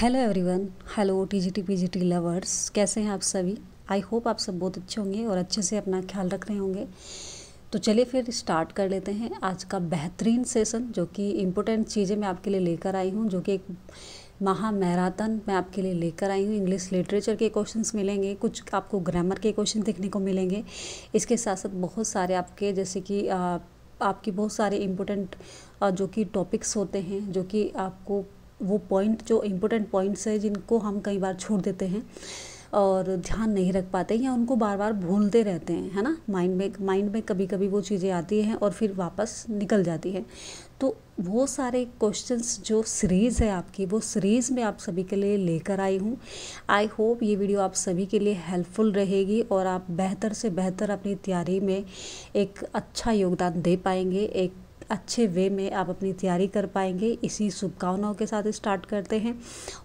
Hello everyone. Hello TGT PGT lovers, कैसे हैं आप सभी। आई होप आप सब बहुत अच्छे होंगे और अच्छे से अपना ख्याल रख रहे होंगे। तो चलिए फिर स्टार्ट कर लेते हैं आज का बेहतरीन सेशन, जो कि इम्पोर्टेंट चीज़ें मैं आपके लिए लेकर आई हूँ, जो कि एक महा मैराथन मैं आपके लिए लेकर आई हूँ। इंग्लिश लिटरेचर के क्वेश्चंस मिलेंगे, कुछ आपको ग्रामर के क्वेश्चन देखने को मिलेंगे। इसके साथ साथ बहुत सारे आपके जैसे कि आपकी बहुत सारे इम्पोर्टेंट जो कि टॉपिक्स होते हैं, जो कि आपको वो पॉइंट जो इम्पोर्टेंट पॉइंट्स है जिनको हम कई बार छोड़ देते हैं और ध्यान नहीं रख पाते या उनको बार बार भूलते रहते हैं, है ना। माइंड में कभी कभी वो चीज़ें आती हैं और फिर वापस निकल जाती है। तो वो सारे क्वेश्चंस जो सीरीज़ है आपकी, वो सीरीज़ में आप सभी के लिए लेकर आई हूँ। आई होप ये वीडियो आप सभी के लिए हेल्पफुल रहेगी और आप बेहतर से बेहतर अपनी तैयारी में एक अच्छा योगदान दे पाएंगे, एक अच्छे वे में आप अपनी तैयारी कर पाएंगे। इसी शुभकामनाओं के साथ स्टार्ट करते हैं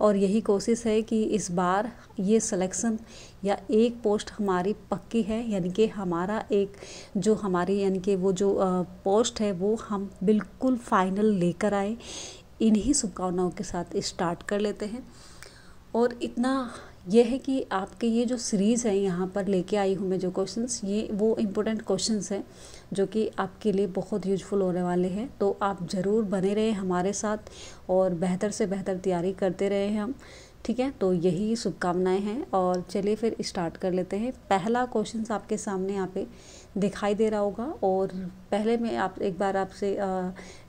और यही कोशिश है कि इस बार ये सिलेक्शन या एक पोस्ट हमारी पक्की है, यानी कि हमारा एक जो हमारी यानी कि वो जो पोस्ट है वो हम बिल्कुल फाइनल लेकर आए। इन्हीं शुभकामनाओं के साथ स्टार्ट कर लेते हैं। और इतना यह है कि आपके ये जो सीरीज़ है यहाँ पर लेके आई हूँ मैं जो क्वेश्चंस, ये वो इम्पोर्टेंट क्वेश्चंस हैं जो कि आपके लिए बहुत यूजफुल होने वाले हैं। तो आप ज़रूर बने रहें हमारे साथ और बेहतर से बेहतर तैयारी करते रहे हम, ठीक है। तो यही शुभकामनाएं हैं और चलिए फिर स्टार्ट कर लेते हैं। पहला क्वेश्चन आपके सामने यहाँ पे दिखाई दे रहा होगा और पहले मैं एक बार आपसे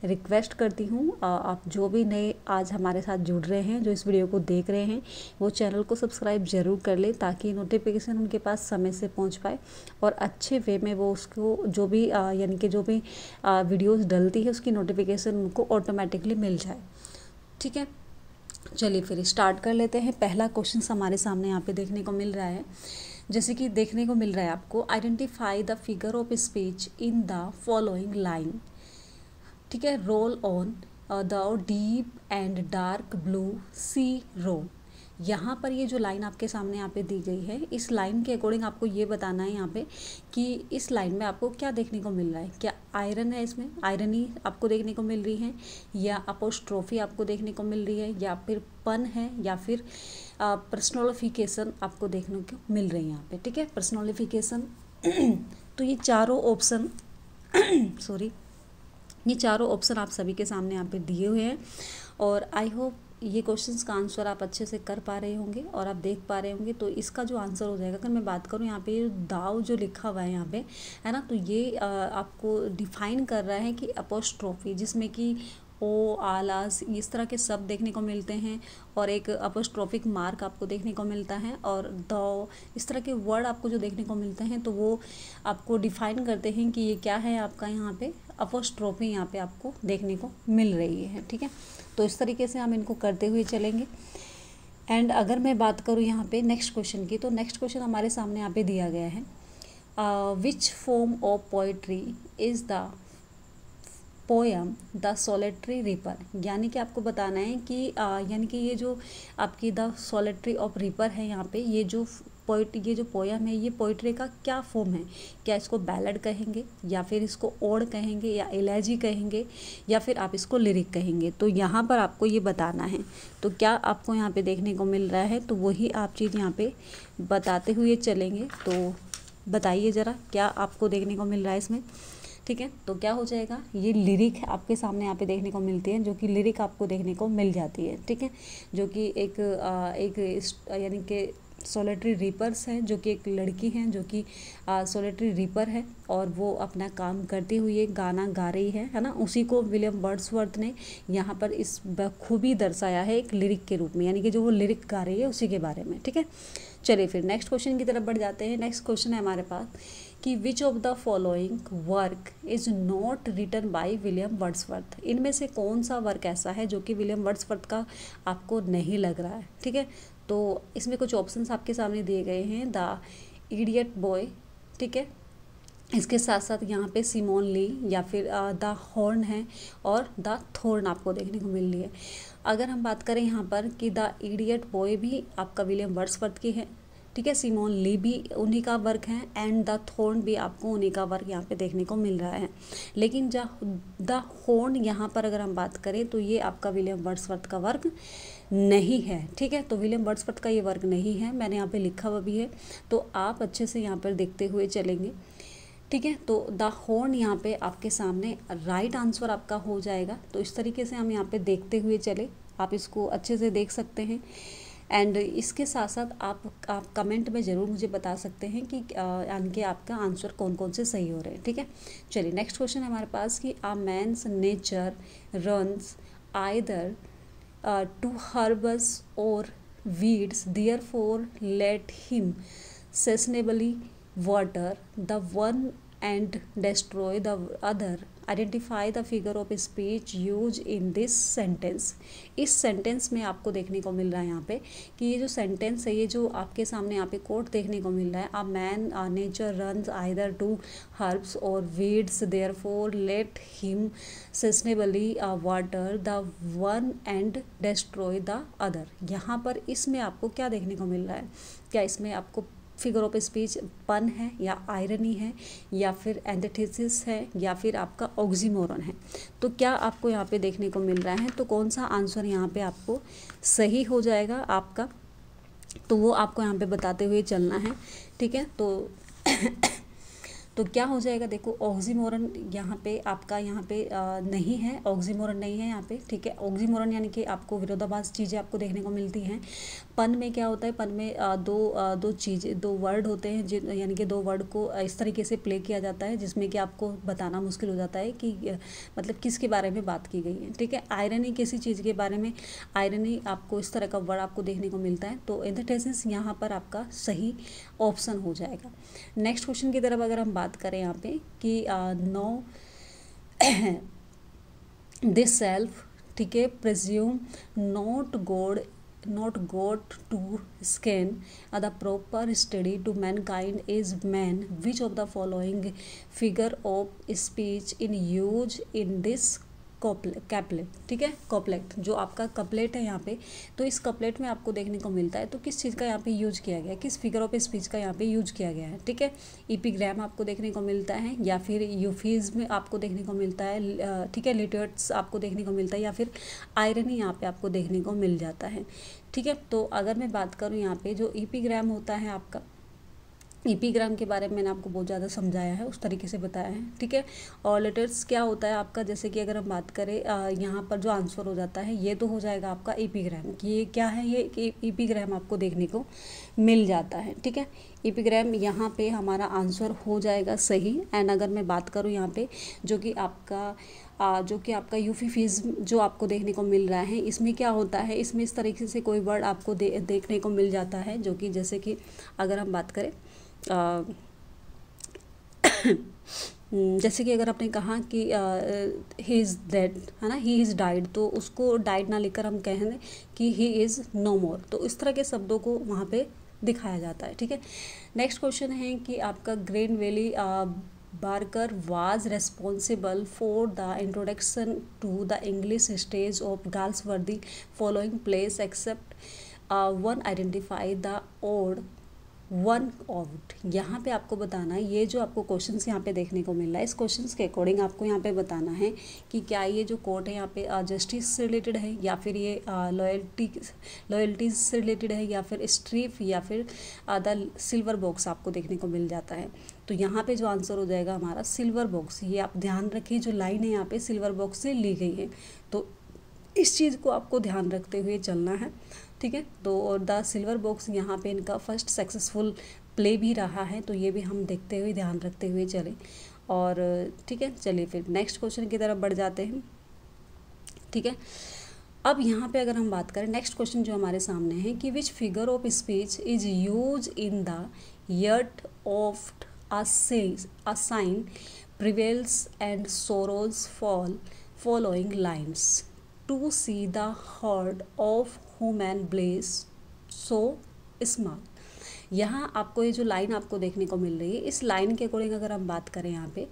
रिक्वेस्ट करती हूँ, आप जो भी नए आज हमारे साथ जुड़ रहे हैं, जो इस वीडियो को देख रहे हैं, वो चैनल को सब्सक्राइब ज़रूर कर लें ताकि नोटिफिकेशन उनके पास समय से पहुँच पाए और अच्छे वे में वो उसको जो भी यानी कि जो भी वीडियोज़ डलती है उसकी नोटिफिकेशन उनको ऑटोमेटिकली मिल जाए, ठीक है। चलिए फिर स्टार्ट कर लेते हैं। पहला क्वेश्चन हमारे सामने यहाँ पे देखने को मिल रहा है, जैसे कि देखने को मिल रहा है आपको, identify the figure of speech in the following line, ठीक है। Roll on the deep and dark blue sea roll. यहाँ पर ये जो लाइन आपके सामने यहाँ पे दी गई है, इस लाइन के अकॉर्डिंग आपको ये बताना है यहाँ पे कि इस लाइन में आपको क्या देखने को मिल रहा है। क्या आयरन है, इसमें आयरनी आपको देखने को मिल रही है, या अपोस्ट्रोफी आपको देखने को मिल रही है, या फिर पन है, या फिर पर्सनोलिफिकेशन आपको देखने को मिल रही है यहाँ पे, ठीक है। पर्सनोलिफिकेशन तो ये चारों ऑप्शन सॉरी, ये चारों ऑप्शन आप सभी के सामने यहाँ पे दिए हुए हैं और आई होप ये क्वेश्चंस का आंसर आप अच्छे से कर पा रहे होंगे और आप देख पा रहे होंगे। तो इसका जो आंसर हो जाएगा, अगर मैं बात करूँ यहाँ पे ये दाव जो लिखा हुआ है यहाँ पे, है ना, तो ये आपको डिफाइन कर रहा है कि अपोस्ट्रोफी, जिसमें कि ओ आलास इस तरह के शब्द देखने को मिलते हैं और एक अपोस्ट्रोफिक मार्क आपको देखने को मिलता है और द इस तरह के वर्ड आपको जो देखने को मिलते हैं, तो वो आपको डिफाइन करते हैं कि ये क्या है आपका यहाँ पे अपोस्ट्रोफी यहाँ पे आपको देखने को मिल रही है, ठीक है। तो इस तरीके से हम इनको करते हुए चलेंगे। एंड अगर मैं बात करूँ यहाँ पे नेक्स्ट क्वेश्चन की, तो नेक्स्ट क्वेश्चन हमारे सामने यहाँ पे दिया गया है, which form of poetry is the poem the solitary ripper. यानी कि आपको बताना है कि यानी कि ये जो आपकी द सोलेटरी ऑफ रिपर है यहाँ पे, ये जो पोएम है, ये पोइट्री का क्या फॉर्म है। क्या इसको बैलेड कहेंगे, या फिर इसको ओड कहेंगे, या एलेजी कहेंगे, या फिर आप इसको लिरिक कहेंगे। तो यहाँ पर आपको ये बताना है। तो क्या आपको यहाँ पे देखने को मिल रहा है, तो वही आप चीज़ यहाँ पे बताते हुए चलेंगे। तो बताइए ज़रा क्या आपको देखने को मिल रहा है इसमें, ठीक है। तो क्या हो जाएगा, ये लिरिक आपके सामने यहाँ पे देखने को मिलती है, जो कि लिरिक आपको देखने को मिल जाती है, ठीक है। जो कि एक यानी कि सोलेटरी रीपर्स हैं, जो कि एक लड़की हैं जो कि सोलेटरी रीपर है और वो अपना काम करती हुई एक गाना गा रही है ना। उसी को विलियम वर्ड्सवर्थ ने यहाँ पर इस बखूबी दर्शाया है एक लिरिक के रूप में, यानी कि जो वो लिरिक गा रही है उसी के बारे में, ठीक है। चलिए फिर नेक्स्ट क्वेश्चन की तरफ बढ़ जाते हैं। नेक्स्ट क्वेश्चन है हमारे पास कि which of the following work is not written by William Wordsworth. इनमें से कौन सा वर्क ऐसा है जो कि विलियम वर्ड्सवर्थ का आपको नहीं लग रहा है, ठीक है। तो इसमें कुछ ऑप्शंस आपके सामने दिए गए हैं, द इडियट बॉय, ठीक है। इसके साथ साथ यहाँ पे सिमोन ली, या फिर द हॉर्न है, और द थॉर्न आपको देखने को मिल रही है। अगर हम बात करें यहाँ पर कि द इडियट बॉय भी आपका विलियम वर्ड्सवर्थ की है, ठीक है। सिमोन ली भी उन्हीं का वर्क है एंड द थॉर्न भी आपको उन्हीं का वर्क यहाँ पे देखने को मिल रहा है। लेकिन द हॉर्न यहाँ पर अगर हम बात करें तो ये आपका विलियम वर्ड्सवर्थ का वर्क नहीं है, ठीक है। तो विलियम वर्ड्सवर्थ का ये वर्क नहीं है, मैंने यहाँ पे लिखा हुआ भी है, तो आप अच्छे से यहाँ पर देखते हुए चलेंगे, ठीक है। तो द हॉर्न यहाँ पे आपके सामने राइट आंसर आपका हो जाएगा। तो इस तरीके से हम यहाँ पे देखते हुए चले, आप इसको अच्छे से देख सकते हैं। एंड इसके साथ साथ आप कमेंट में ज़रूर मुझे बता सकते हैं कि यानी कि आपका आंसर कौन कौन से सही हो रहे हैं, ठीक है। चलिए नेक्स्ट क्वेश्चन है हमारे पास कि a man's nature runs either to herbs और weeds therefore let him sustainably water the one and destroy the other. Identify the figure of speech used in this sentence. इस सेंटेंस में आपको देखने को मिल रहा है यहाँ पे कि ये जो सेंटेंस है, ये जो आपके सामने यहाँ पे कोट देखने को मिल रहा है, a man nature runs either to herbs और weeds therefore let him sustainably water the one and destroy the other. यहाँ पर इसमें आपको क्या देखने को मिल रहा है? क्या इसमें आपको फिगर ऑफ स्पीच पन है या आयरनी है या फिर एंटिथेसिस है या फिर आपका ऑक्सीमोरन है? तो क्या आपको यहाँ पे देखने को मिल रहा है? तो कौन सा आंसर यहाँ पे आपको सही हो जाएगा आपका, तो वो आपको यहाँ पे बताते हुए चलना है, ठीक है। तो क्या हो जाएगा, देखो ऑक्सीमोरन यहाँ पे आपका यहाँ पे नहीं है, ऑक्सीमोरन नहीं है यहाँ पे, ठीक है। ऑक्सीमोरन यानी कि आपको विरोधाभास चीज़ें आपको देखने को मिलती हैं। पन में क्या होता है, पन में दो चीज़ें, दो वर्ड होते हैं यानी कि दो वर्ड को इस तरीके से प्ले किया जाता है जिसमें कि आपको बताना मुश्किल हो जाता है कि मतलब किसके बारे में बात की गई है, ठीक है। आयरनी किसी चीज़ के बारे में, आयरनी आपको इस तरह का वर्ड आपको देखने को मिलता है, तो एंटिथेसिस यहाँ पर आपका सही ऑप्शन हो जाएगा। नेक्स्ट क्वेश्चन की तरफ अगर हम बात करें यहाँ पे कि नो दिस सेल्फ, ठीक है, presume not got to scan the proper study to mankind is man. Which of the following figure of speech in use in this Capulet, ठीक है। कॉपलेट जो आपका कपलेट है यहाँ पे, तो इस कपलेट में आपको देखने को मिलता है, तो किस चीज़ का यहाँ पे यूज किया गया है, किस फिगर ऑफ स्पीच का यहाँ पे यूज किया गया है, ठीक है। इपिग्राम आपको देखने को मिलता है या फिर यूफिज्म आपको देखने को मिलता है, ठीक है। लिटरेट्स आपको देखने को मिलता है या फिर आयरनी यहाँ पे आपको देखने को मिल जाता है, ठीक है। तो अगर मैं बात करूँ यहाँ पे जो इपिग्राम होता है आपका, इपिग्राम के बारे में मैंने आपको बहुत ज़्यादा समझाया है, उस तरीके से बताया है, ठीक है। और लेटर्स क्या होता है आपका, जैसे कि अगर हम बात करें यहाँ पर जो आंसर हो जाता है ये तो हो जाएगा आपका इपिग्राम। ये क्या है, ये इपिग्राम आपको देखने को मिल जाता है, ठीक है। इपिग्राम यहाँ पे हमारा आंसर हो जाएगा सही। एंड अगर मैं बात करूँ यहाँ पे जो कि आपका यूफिज्म जो आपको देखने को मिल रहा है, इसमें क्या होता है, इसमें इस तरीके से कोई वर्ड आपको देखने को मिल जाता है जो कि जैसे कि अगर हम बात करें जैसे कि अगर आपने कहा कि ही इज़ डेड, है ना, ही इज़ डाइड, तो उसको डाइड ना लिखकर हम कहें कि ही इज़ नो मोर, तो इस तरह के शब्दों को वहाँ पे दिखाया जाता है, ठीक है। नेक्स्ट क्वेश्चन है कि आपका Granville Barker was responsible for the introduction to the English stage of Galsworthy following place except one, identify the odd one out. यहाँ पे आपको बताना है, ये जो आपको क्वेश्चंस यहाँ पे देखने को मिल रहा है, इस क्वेश्चंस के अकॉर्डिंग आपको यहाँ पे बताना है कि क्या ये जो कोट है यहाँ पे जस्टिस से रिलेटेड है या फिर ये लॉयल्टी से रिलेटेड है या फिर स्ट्रीफ या फिर द सिल्वर बॉक्स आपको देखने को मिल जाता है। तो यहाँ पे जो आंसर हो जाएगा हमारा सिल्वर बॉक्स। ये आप ध्यान रखें, जो लाइन है यहाँ पे सिल्वर बॉक्स से ली गई है, तो इस चीज़ को आपको ध्यान रखते हुए चलना है, ठीक है। तो और द सिल्वर बॉक्स यहाँ पे इनका फर्स्ट सक्सेसफुल प्ले भी रहा है, तो ये भी हम देखते हुए ध्यान रखते हुए चलें। और ठीक है, चलिए फिर नेक्स्ट क्वेश्चन की तरफ बढ़ जाते हैं, ठीक है। अब यहाँ पे अगर हम बात करें नेक्स्ट क्वेश्चन जो हमारे सामने है कि which figure of speech is use in the yet of a sign prevails and sorrows fall following lines to see the herd of human bless so small. यहाँ आपको ये जो लाइन आपको देखने को मिल रही है, इस लाइन के अकॉर्डिंग अगर हम बात करें यहाँ पे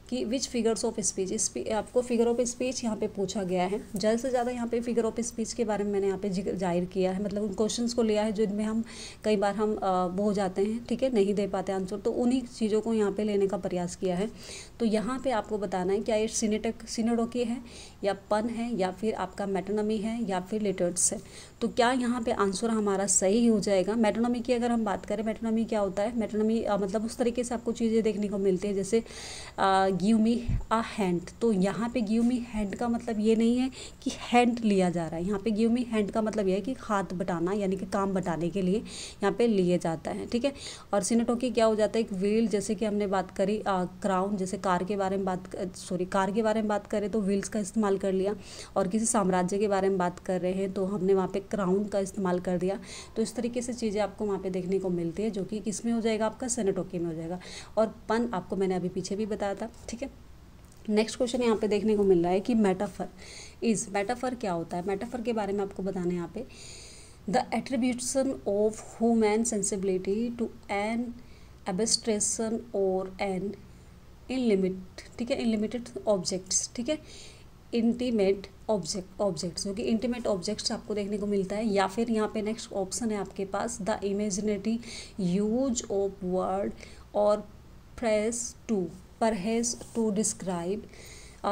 कि विच फिगर्स ऑफ स्पीच, आपको फिगर ऑफ स्पीच यहाँ पे पूछा गया है। ज़्यादा से ज़्यादा यहाँ पे फिगर ऑफ स्पीच के बारे में मैंने यहाँ पे जाहिर किया है, मतलब उन क्वेश्चंस को लिया है जो इनमें हम कई बार हम वो हो जाते हैं, ठीक है, नहीं दे पाते आंसर, तो उन्हीं चीज़ों को यहाँ पे लेने का प्रयास किया है। तो यहाँ पे आपको बताना है क्या ये सिनेटोकी है या पन है या फिर आपका मेटोनमी है या फिर लिटर्स है। तो क्या यहाँ पे आंसर हमारा सही हो जाएगा। मेटोनमी की अगर हम बात करें, मेटोनमी क्या होता है, मेटोनमी मतलब उस तरीके से आपको चीज़ें देखने को मिलती है जैसे गिव मी अ हैंड। तो यहाँ पे गिव मी हैंड का मतलब ये नहीं है कि हैंड लिया जा रहा है, यहाँ पे गिव मी हैंड का मतलब ये है कि हाथ बटाना, यानी कि काम बटाने के लिए यहाँ पे लिए जाता है, ठीक है। और सिनेटोकी क्या हो जाता है, एक व्हील, जैसे कि हमने बात करी क्राउन, जैसे कार के बारे में बात करें तो व्हील्स का इस्तेमाल कर लिया, और किसी साम्राज्य के बारे में बात कर रहे हैं तो हमने वहाँ पे क्राउन का इस्तेमाल कर दिया। तो इस तरीके से चीज़ें आपको वहाँ पे देखने को मिलती है, जो कि किस में हो जाएगा, आपका सिनेटोकी में हो जाएगा। और पन आपको मैंने अभी पीछे भी बताया था, ठीक है। नेक्स्ट क्वेश्चन यहाँ पे देखने को मिल रहा है कि मेटाफर क्या होता है। मेटाफर के बारे में आपको बताना है यहाँ पे, the attribution of human sensibility to an abstraction और एन ठीक है, इनलिमिटेड ऑब्जेक्ट्स, ठीक है, इंटीमेट ऑब्जेक्ट्स, जो कि इंटीमेट ऑब्जेक्ट्स आपको देखने को मिलता है। या फिर यहाँ पे नेक्स्ट ऑप्शन है आपके पास, the imaginative use of word और phrase to describe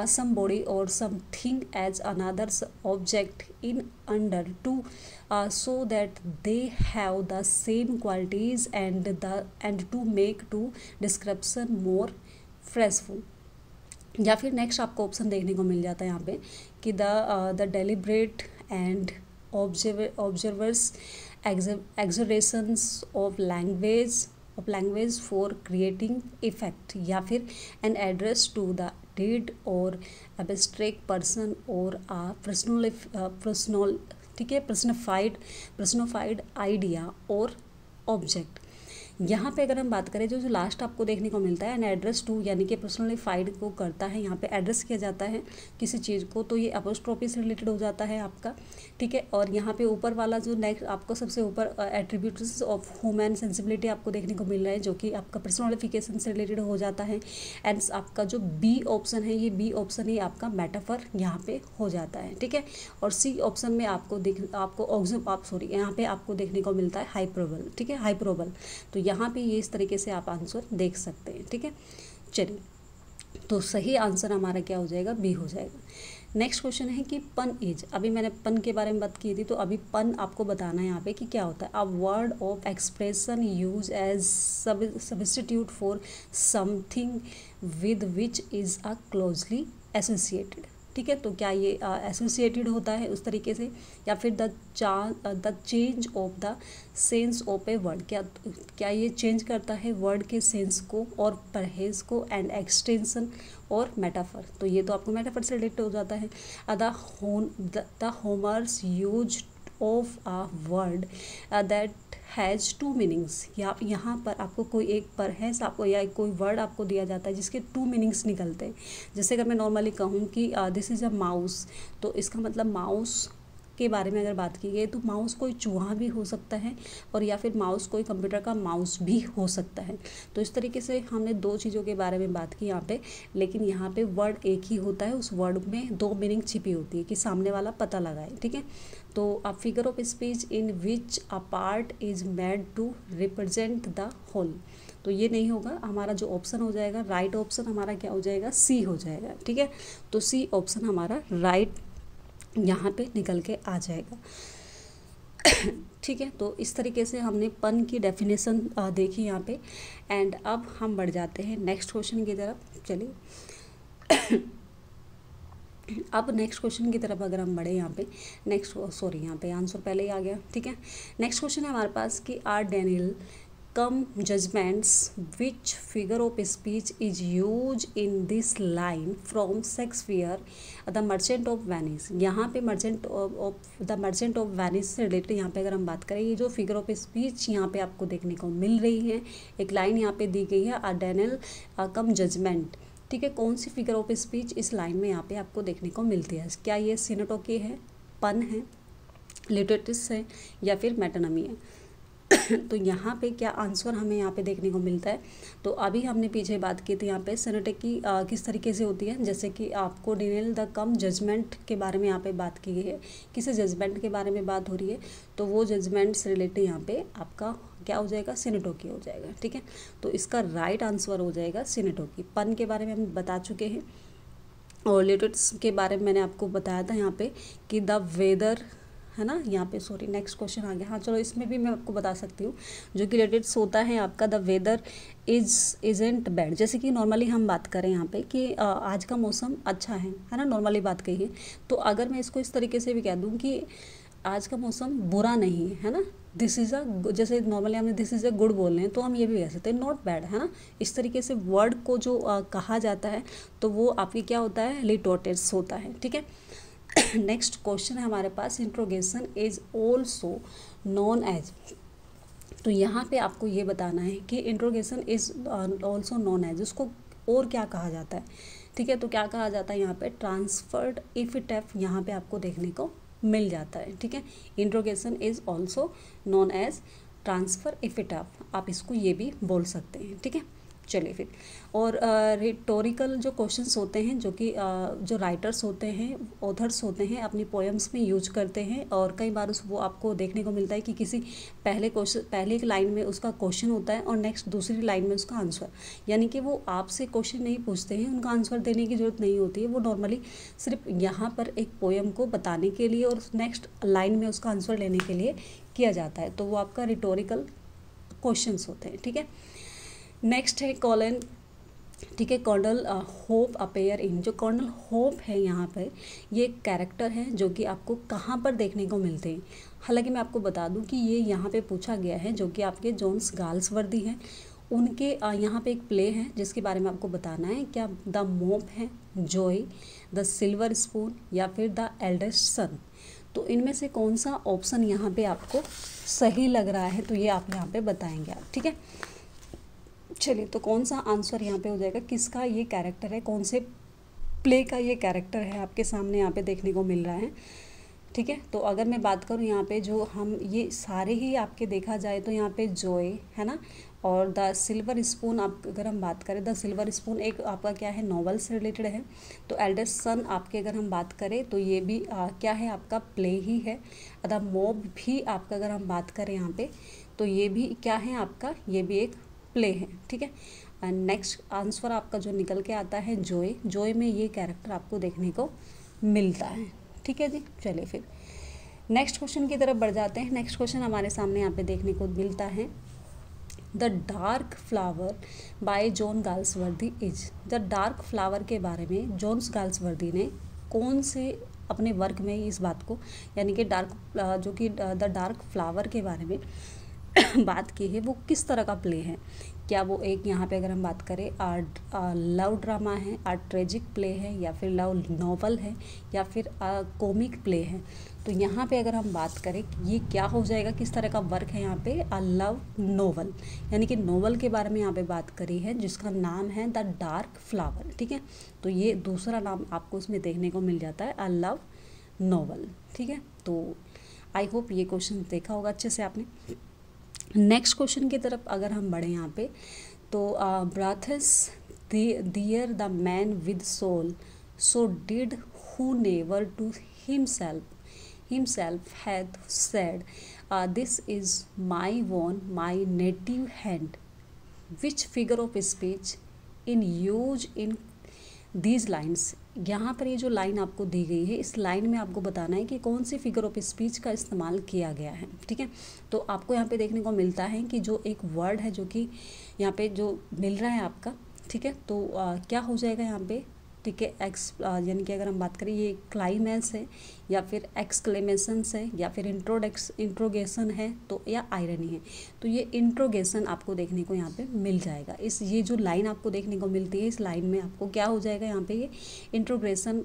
somebody or something as another object in under to so that they have the same qualities and to make to description more phraseful। या फिर next आपको option देखने को मिल जाता है यहाँ पे कि the deliberate and observers exertions of language for creating effect, या फिर an address to the dead और एब्स्ट्रैक्ट पर्सन और पर्सनिफाइड आइडिया और ऑब्जेक्ट। यहाँ पे अगर हम बात करें जो लास्ट आपको देखने को मिलता है एन एड्रेस टू, यानी कि पर्सनलिफाइड को करता है, यहाँ पे एड्रेस किया जाता है किसी चीज़ को, तो ये अपोस्ट्रोफी से रिलेटेड हो जाता है आपका, ठीक है। और यहाँ पे ऊपर वाला जो नेक्स्ट आपको सबसे ऊपर एट्रीब्यूट्स ऑफ ह्यूमन सेंसिबिलिटी आपको देखने को मिल रहा है, जो कि आपका पर्सनलिफिकेशन से रिलेटेड हो जाता है। एंड आपका जो बी ऑप्शन है, ये बी ऑप्शन ही आपका मेटाफर यहाँ पे हो जाता है, ठीक है। और सी ऑप्शन में यहाँ पे आपको देखने को मिलता है हाइपरबल, ठीक है, हाइपरबल। तो यहाँ पे ये इस तरीके से आप आंसर देख सकते हैं, ठीक है। चलिए, तो सही आंसर हमारा क्या हो जाएगा, बी हो जाएगा। नेक्स्ट क्वेश्चन है कि पन इज, अभी मैंने पन के बारे में बात की थी, तो अभी पन आपको बताना है यहाँ पे कि क्या होता है। A word of expression use as substitute for something with which is a closely associated, ठीक है। तो क्या ये एसोसिएटेड होता है उस तरीके से, या फिर the change of the sense of a word, क्या ये चेंज करता है वर्ड के सेंस को और परहेज को, एंड एक्सटेंशन और मेटाफर। तो ये तो आपको मेटाफर से रिलेटेड हो जाता है। The होमर्स use of a word that has two meanings, या यहाँ पर आपको कोई एक परहेज आपको या कोई वर्ड आपको दिया जाता है जिसके टू मीनिंग्स निकलते हैं। जैसे अगर मैं नॉर्मली कहूँ कि दिस इज़ अ माउस, तो इसका मतलब माउस के बारे में अगर बात की गई तो माउस कोई चूहा भी हो सकता है, और या फिर माउस कोई कंप्यूटर का माउस भी हो सकता है। तो इस तरीके से हमने दो चीज़ों के बारे में बात की यहाँ पे, लेकिन यहाँ पे वर्ड एक ही होता है, उस वर्ड में दो मीनिंग छिपी होती है कि सामने वाला पता लगाए, ठीक है। तो a figure of speech in which a part is made to represent the whole. तो ये नहीं होगा, हमारा जो ऑप्शन हो जाएगा राइट ऑप्शन हमारा क्या हो जाएगा, सी हो जाएगा, ठीक है। तो सी ऑप्शन हमारा राइट यहाँ पे निकल के आ जाएगा, ठीक है। तो इस तरीके से हमने पन की डेफिनेशन देखी यहाँ पे। एंड अब हम बढ़ जाते हैं नेक्स्ट क्वेश्चन की तरफ। चलिए अब नेक्स्ट क्वेश्चन की तरफ अगर हम बढ़े यहाँ पे यहाँ पे आंसर पहले ही आ गया, ठीक है। नेक्स्ट क्वेश्चन है हमारे पास कि are Daniel come judgments which figure of speech is use in this line from Shakespeare the Merchant of Venice. यहाँ पे मर्चेंट ऑफ वेनिस से रिलेटेड यहाँ पे अगर हम बात करें, ये जो फिगर ऑफ स्पीच यहाँ पे आपको देखने को मिल रही है, एक लाइन यहाँ पे दी गई है, आर डेनियल कम जजमेंट, ठीक है। कौन सी फिगर ऑफ स्पीच इस लाइन में यहाँ पे आपको देखने को मिलती है। क्या ये सिनेटोकी है, पन है, लिटरेटिस है, या फिर मेटोनमी है। तो यहाँ पे क्या आंसर हमें यहाँ पे देखने को मिलता है। तो अभी हमने पीछे बात की थी यहाँ पे सिनेटेक की किस तरीके से होती है, जैसे कि आपको डिनेल द कम जजमेंट के बारे में यहाँ पे बात की गई है, किसी जजमेंट के बारे में बात हो रही है, तो वो जजमेंट से रिलेटेड यहाँ पे आपका क्या हो जाएगा, सिनेटोकी हो जाएगा। ठीक है, तो इसका राइट आंसर हो जाएगा सिनेटोकी। पन के बारे में हम बता चुके हैं और लेटेट्स के बारे में मैंने आपको बताया था यहाँ पे कि द वेदर है ना, यहाँ पे सॉरी नेक्स्ट क्वेश्चन आ गया। हाँ चलो, इसमें भी मैं आपको बता सकती हूँ, जो कि लेटेट्स होता है आपका द वेदर इजेंट बैड। जैसे कि नॉर्मली हम बात करें यहाँ पे कि आज का मौसम अच्छा है ना, नॉर्मली बात कही है। तो अगर मैं इसको इस तरीके से भी कह दूँ कि आज का मौसम बुरा नहीं है ना, दिस इज़ अ, जैसे नॉर्मली हमने दिस इज़ अ गुड बोल रहे हैं, तो हम ये भी कह सकते हैं नॉट बैड, है ना। इस तरीके से वर्ड को जो कहा जाता है तो वो आपकी क्या होता है, लिटोटेट्स होता है। ठीक है, नेक्स्ट क्वेश्चन है हमारे पास, interrogation is also known as. तो यहाँ पे आपको ये बताना है कि interrogation is also known as, उसको और क्या कहा जाता है। ठीक है, तो क्या कहा जाता है यहाँ पे, ट्रांसफर्ड इफिटेफ यहाँ पे आपको देखने को मिल जाता है। ठीक है, interrogation is also known as transfer epithet, आप इसको ये भी बोल सकते हैं। ठीक है, चलिए फिर, और रिटोरिकल जो क्वेश्चंस होते हैं, जो कि जो राइटर्स होते हैं, ऑथर्स होते हैं, अपनी पोएम्स में यूज करते हैं, और कई बार वो आपको देखने को मिलता है कि किसी पहले एक लाइन में उसका क्वेश्चन होता है और नेक्स्ट दूसरी लाइन में उसका आंसर, यानी कि वो आपसे क्वेश्चन नहीं पूछते हैं, उनका आंसर देने की जरूरत नहीं होती है, वो नॉर्मली सिर्फ यहाँ पर एक पोएम को बताने के लिए और नेक्स्ट लाइन में उसका आंसर लेने के लिए किया जाता है, तो वो आपका रिटोरिकल क्वेश्चंस होते हैं। ठीक है, नेक्स्ट है कॉलन। ठीक है, कर्नल होप अपेयर इन, जो कर्नल होप है यहाँ पर, ये कैरेक्टर है जो कि आपको कहाँ पर देखने को मिलते हैं। हालांकि मैं आपको बता दूं कि ये यहाँ पे पूछा गया है, जो कि आपके जोन्स गाल्सवर्दी हैं, उनके यहाँ पे एक प्ले है जिसके बारे में आपको बताना है, क्या द मोप है, जॉय, द सिल्वर स्पून या फिर द एल्डेस्ट सन। तो इनमें से कौन सा ऑप्शन यहाँ पे आपको सही लग रहा है, तो ये आप यहाँ पे बताएंगे आप। ठीक है, चलिए, तो कौन सा आंसर यहाँ पे हो जाएगा, किसका ये कैरेक्टर है, कौन से प्ले का ये कैरेक्टर है आपके सामने यहाँ पे देखने को मिल रहा है। ठीक है, तो अगर मैं बात करूँ यहाँ पे, जो हम ये सारे ही आपके देखा जाए तो यहाँ पे जॉय है ना, और द सिल्वर स्पून, आप अगर हम बात करें, द सिल्वर स्पून एक आपका क्या है, नॉवल से रिलेटेड है। तो एल्डेस्ट सन आपके अगर हम बात करें तो ये भी क्या है, आपका प्ले ही है। द मॉब भी आपका अगर हम बात करें यहाँ पे, तो ये भी क्या है आपका, ये भी एक प्ले है। ठीक है, एंड नेक्स्ट आंसर आपका जो निकल के आता है जॉय, जॉय में ये कैरेक्टर आपको देखने को मिलता है। ठीक है जी, चलिए फिर नेक्स्ट क्वेश्चन की तरफ बढ़ जाते हैं। नेक्स्ट क्वेश्चन हमारे सामने यहाँ पे देखने को मिलता है, the dark flower bye John Galsworthy is. The dark flower के बारे में जॉन गाल्सवर्दी ने कौन से अपने वर्क में इस बात को, यानी कि डार्क जो कि द डार्क फ्लावर के बारे में बात की है, वो किस तरह का प्ले है। क्या वो एक यहाँ पे अगर हम बात करें लव ड्रामा है, ट्रेजिक प्ले है, या फिर लव नॉवल है, या फिर कॉमिक प्ले है। तो यहाँ पे अगर हम बात करें ये क्या हो जाएगा, किस तरह का वर्क है यहाँ पे, लव नॉवल, यानी कि नॉवल के बारे में यहाँ पे बात करी है जिसका नाम है द डार्क फ्लावर। ठीक है, तो ये दूसरा नाम आपको उसमें देखने को मिल जाता है, लव नॉवल। ठीक है, तो आई होप ये क्वेश्चन देखा होगा अच्छे से आपने। नेक्स्ट क्वेश्चन की तरफ अगर हम बढ़े यहाँ पे, तो breathes there the man with soul, so dead who never to himself hath said, this is my own, my native hand. Which figure of speech in use in these lines। यहाँ पर ये जो लाइन आपको दी गई है, इस line में आपको बताना है कि कौन सी फिगर ऑफ स्पीच का इस्तेमाल किया गया है। ठीक है, तो आपको यहाँ पे देखने को मिलता है कि जो एक वर्ड है जो कि यहाँ पे जो मिल रहा है आपका, ठीक है, तो क्या हो जाएगा यहाँ पे, ठीक है, यानी कि अगर हम बात करें ये क्लाइमेक्स है, या फिर एक्सक्लेमेशंस है, या फिर इंट्रोगेशन है, तो या आयरनी है। तो ये इंट्रोगेशन आपको देखने को यहाँ पे मिल जाएगा। ये जो लाइन आपको देखने को मिलती है, इस लाइन में आपको क्या हो जाएगा, यहाँ पे ये इंट्रोगेशन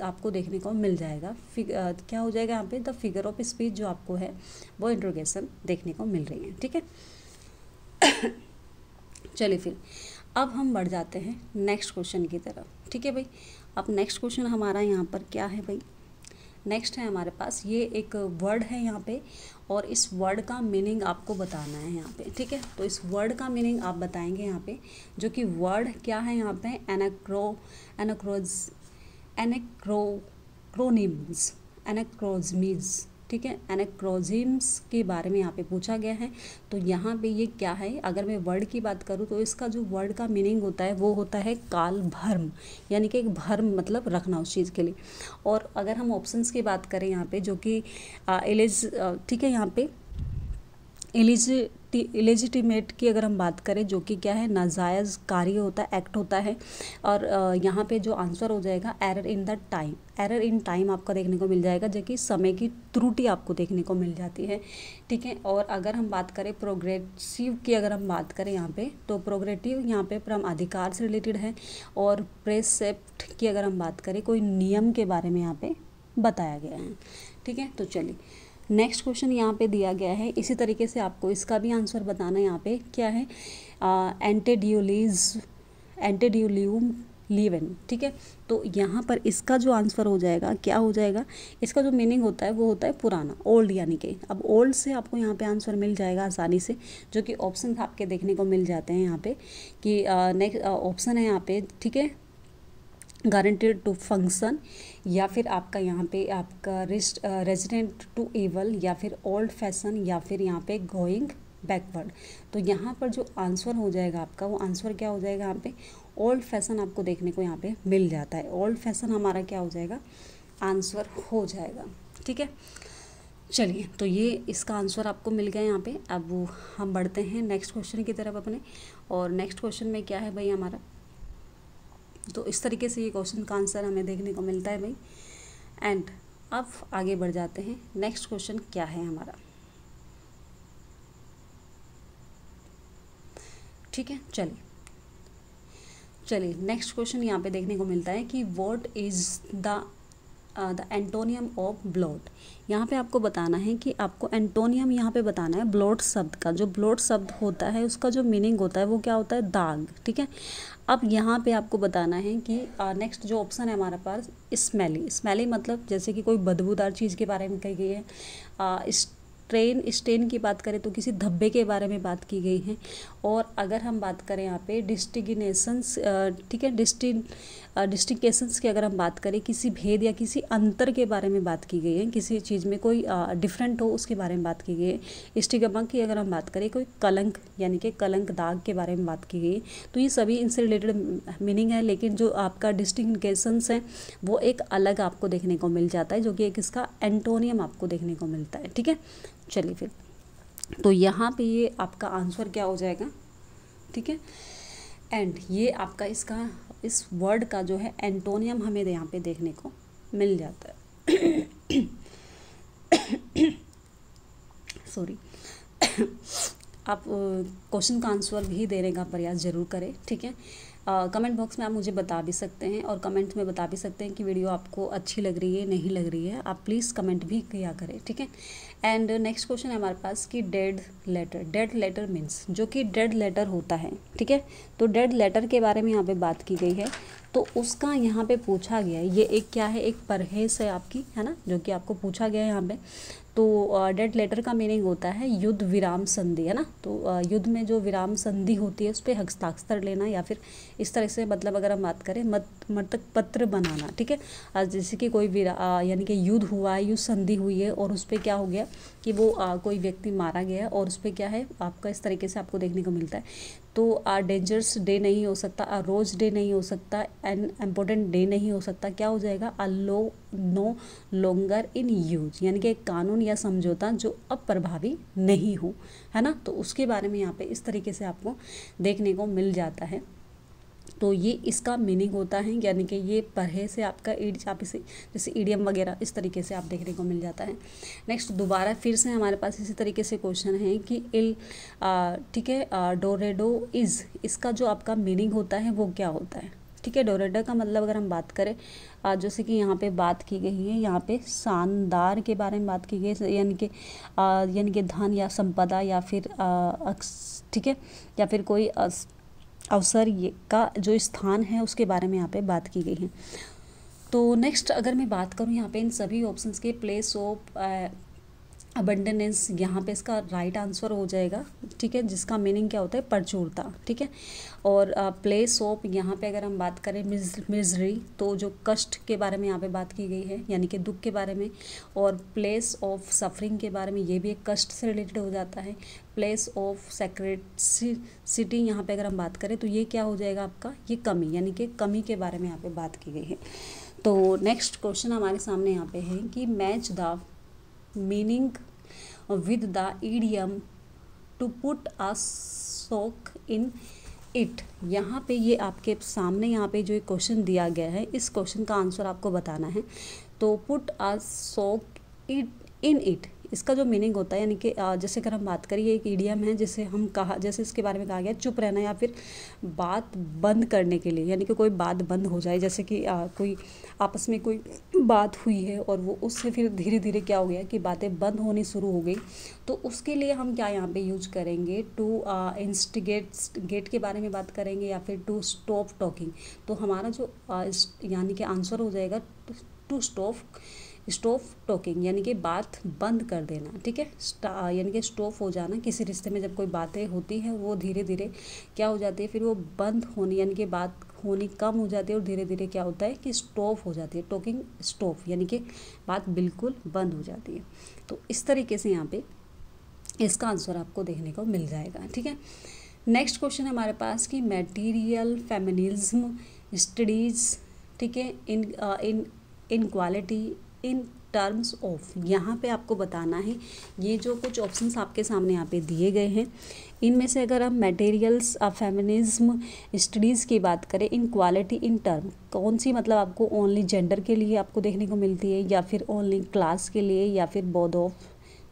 आपको देखने को मिल जाएगा। क्या हो जाएगा यहाँ पे, द फिगर ऑफ स्पीच जो आपको है वो इंट्रोगेशन देखने को मिल रही है। ठीक है, चलिए फिर अब हम बढ़ जाते हैं नेक्स्ट क्वेश्चन की तरफ। ठीक है भाई, अब नेक्स्ट क्वेश्चन हमारा यहाँ पर क्या है भाई, नेक्स्ट है हमारे पास ये एक वर्ड है यहाँ पे, और इस वर्ड का मीनिंग आपको बताना है यहाँ पे, ठीक है। तो इस वर्ड का मीनिंग आप बताएंगे यहाँ पे, जो कि वर्ड क्या है यहाँ पे, एनाक्रोनिम्स, ठीक है, एनाक्रोजिम्स के बारे में यहाँ पे पूछा गया है। तो यहाँ पे ये क्या है, अगर मैं वर्ड की बात करूँ तो इसका जो वर्ड का मीनिंग होता है वो होता है काल भर्म, यानी कि एक भर्म मतलब रखना उस चीज़ के लिए। और अगर हम ऑप्शंस की बात करें यहाँ पे, जो कि ठीक है, यहाँ पे इलेजिटिमेट की अगर हम बात करें, जो कि क्या है, नाजायज़ कार्य होता है, एक्ट होता है। और यहाँ पे जो आंसर हो जाएगा error in the time, error in time आपका देखने को मिल जाएगा, जो कि समय की त्रुटि आपको देखने को मिल जाती है, ठीक है। और अगर हम बात करें प्रोग्रेसिव की, अगर हम बात करें यहाँ पे, तो प्रोग्रेटिव यहाँ पे परम अधिकार से रिलेटेड है। और प्रेसेप्ट की अगर हम बात करें, कोई नियम के बारे में यहाँ पे बताया गया है, ठीक है। तो चलिए नेक्स्ट क्वेश्चन यहाँ पे दिया गया है, इसी तरीके से आपको इसका भी आंसर बताना है। यहाँ पे क्या है, एंटेडियोलियम लीवन, ठीक है। तो यहाँ पर इसका जो आंसर हो जाएगा, क्या हो जाएगा, इसका जो मीनिंग होता है वो होता है पुराना, ओल्ड, यानी कि अब ओल्ड से आपको यहाँ पे आंसर मिल जाएगा आसानी से, जो कि ऑप्शन आपके देखने को मिल जाते हैं यहाँ पे, कि नेक्स्ट ऑप्शन है यहाँ पे, ठीक है, गारंटेड टू फंक्शन, या फिर आपका यहाँ पे आपका रेजिडेंट टू एवल, या फिर ओल्ड फैशन, या फिर यहाँ पे गोइंग बैकवर्ड। तो यहाँ पर जो आंसर हो जाएगा आपका, वो आंसर क्या हो जाएगा, यहाँ पे ओल्ड फैशन आपको देखने को यहाँ पे मिल जाता है। ओल्ड फैशन हमारा क्या हो जाएगा, आंसर हो जाएगा, ठीक है। चलिए, तो ये इसका आंसर आपको मिल गया यहाँ पे। अब वो हम बढ़ते हैं नेक्स्ट क्वेश्चन की तरफ अपने, और नेक्स्ट क्वेश्चन में क्या है भाई हमारा, तो इस तरीके से ये क्वेश्चन का आंसर हमें देखने को मिलता है भाई। एंड अब आगे बढ़ जाते हैं, नेक्स्ट क्वेश्चन क्या है हमारा, ठीक है। चलिए नेक्स्ट क्वेश्चन यहाँ पे देखने को मिलता है कि what is the antonym of blot. यहाँ पे आपको बताना है कि आपको एंटोनियम यहाँ पे बताना है ब्लॉट शब्द का। जो ब्लॉट शब्द होता है उसका जो मीनिंग होता है वो क्या होता है, दाग, ठीक है। अब यहाँ पे आपको बताना है कि नेक्स्ट जो ऑप्शन है हमारे पास, स्मेली मतलब जैसे कि कोई बदबूदार चीज़ के बारे में कही गई है। स्टेन की बात करें तो किसी धब्बे के बारे में बात की गई है। और अगर हम बात करें यहाँ पे डिस्टिंगनेशंस, ठीक है, डिस्टिंगेशंस की अगर हम बात करें, किसी भेद या किसी अंतर के बारे में बात की गई है, किसी चीज़ में कोई डिफरेंट हो उसके बारे में बात की गई है। स्टिग्मा की अगर हम बात करें, कोई कलंक यानी कि कलंक दाग के बारे में बात की गई है। तो ये सभी इनसे रिलेटेड मीनिंग है, लेकिन जो आपका डिस्टिंगेशंस है वो एक अलग आपको देखने को मिल जाता है, जो कि एक इसका एंटोनियम आपको देखने को मिलता है, ठीक है। चलिए फिर, तो यहाँ पे ये आपका आंसर क्या हो जाएगा, ठीक है। एंड ये आपका इसका इस वर्ड का जो है एंटोनियम हमें यहाँ पे देखने को मिल जाता है। सॉरी। आप क्वेश्चन का आंसर भी देने का प्रयास ज़रूर करें, ठीक है। कमेंट बॉक्स में आप मुझे बता भी सकते हैं, और कमेंट में बता भी सकते हैं कि वीडियो आपको अच्छी लग रही है, नहीं लग रही है। आप प्लीज़ कमेंट भी किया करें, ठीक है। एंड नेक्स्ट क्वेश्चन है हमारे पास कि डेड लेटर मीन्स, जो कि डेड लेटर होता है, ठीक है। तो डेड लेटर के बारे में यहाँ पे बात की गई है, तो उसका यहाँ पे पूछा गया है, ये एक क्या है, एक परहेज है आपकी, है ना, जो कि आपको पूछा गया है यहाँ पे। तो डेड लेटर का मीनिंग होता है युद्ध विराम संधि, है ना। तो युद्ध में जो विराम संधि होती है उस पर हस्ताक्षर लेना, या फिर इस तरह से, मतलब अगर हम बात करें मृतक पत्र बनाना, ठीक है। जैसे कि कोई यानी कि युद्ध हुआ है, युद्ध संधि हुई है, और उस पर क्या हो गया कि वो कोई व्यक्ति मारा गया, और उस पर क्या है आपका इस तरीके से आपको देखने को मिलता है। तो डेंजरस डे नहीं हो सकता, रोज डे नहीं हो सकता, एन इम्पोर्टेंट डे नहीं हो सकता, क्या हो जाएगा, लो नो लॉन्गर इन यूज, यानी कि एक कानून या समझौता जो अब प्रभावी नहीं हो, है ना। तो उसके बारे में यहाँ पे इस तरीके से आपको देखने को मिल जाता है। तो ये इसका मीनिंग होता है, यानी कि ये पढ़े से आपका आप इसे जैसे ईडियम वगैरह इस तरीके से आप देखने को मिल जाता है। नेक्स्ट दोबारा फिर से हमारे पास इसी तरीके से क्वेश्चन है कि ठीक है, डोरेडो इज़, इसका जो आपका मीनिंग होता है वो क्या होता है, ठीक है। डोरेडो का मतलब अगर हम बात करें, जैसे कि यहाँ पे बात की गई है, यहाँ पे शानदार के बारे में बात की गई है, यानी कि धन या संपदा, या फिर ठीक है, या फिर कोई अवसर का जो स्थान है उसके बारे में यहाँ पे बात की गई है। तो नेक्स्ट अगर मैं बात करूँ यहाँ पे इन सभी ऑप्शंस के, प्लेस ऑफ अबंडेंस, यहाँ पे इसका राइट आंसर हो जाएगा, ठीक है, जिसका मीनिंग क्या होता है, प्रचुरता, ठीक है। और प्लेस ऑफ, यहाँ पे अगर हम बात करें मिजरी, तो जो कष्ट के बारे में यहाँ पे बात की गई है, यानी कि दुख के बारे में। और प्लेस ऑफ सफरिंग के बारे में, ये भी एक कष्ट से रिलेटेड हो जाता है। प्लेस ऑफ सेक्रेसिटी, यहाँ पे अगर हम बात करें तो ये क्या हो जाएगा आपका, ये कमी, यानी कि कमी के बारे में यहाँ पे बात की गई है। तो नेक्स्ट क्वेश्चन हमारे सामने यहाँ पे है कि match the meaning with the idiom to put a sock in it. यहाँ पे ये आपके सामने यहाँ पे जो एक क्वेश्चन दिया गया है, इस क्वेश्चन का आंसर आपको बताना है। तो put a sock in it, इसका जो मीनिंग होता है, यानी कि जैसे अगर हम बात करें, ये एक इडियम है जिसे हम जैसे इसके बारे में कहा गया चुप रहना, या फिर बात बंद करने के लिए, यानी कि कोई बात बंद हो जाए, जैसे कि कोई आपस में कोई बात हुई है और वो उससे फिर धीरे धीरे क्या हो गया कि बातें बंद होनी शुरू हो गई, तो उसके लिए हम क्या यहाँ पे यूज करेंगे, टू इंस्टिगेट के बारे में बात करेंगे, या फिर टू स्टॉप टॉकिंग। तो हमारा जो यानी कि आंसर हो जाएगा टू स्टॉप टॉकिंग, यानी कि बात बंद कर देना, ठीक है। यानी कि स्टॉप हो जाना, किसी रिश्ते में जब कोई बातें होती हैं वो धीरे धीरे क्या हो जाती है, फिर वो बंद होनी, यानी कि बात होनी कम हो जाती है और धीरे धीरे क्या होता है कि स्टॉप हो जाती है, टॉकिंग स्टॉप, यानी कि बात बिल्कुल बंद हो जाती है। तो इस तरीके से यहाँ पे इसका आंसर आपको देखने को मिल जाएगा, ठीक है। नेक्स्ट क्वेश्चन है हमारे पास कि मटेरियल फेमिनिज्म स्टडीज़, ठीक है, in quality in terms of, यहाँ पे आपको बताना है, ये जो कुछ ऑप्शंस आपके सामने यहाँ पे दिए गए हैं, इनमें से अगर हम मटेरियल्स फेमिनिज्म स्टडीज़ की बात करें, इन क्वालिटी इन टर्म, कौन सी मतलब आपको ओनली जेंडर के लिए आपको देखने को मिलती है, या फिर ओनली क्लास के लिए, या फिर बोथ ऑफ,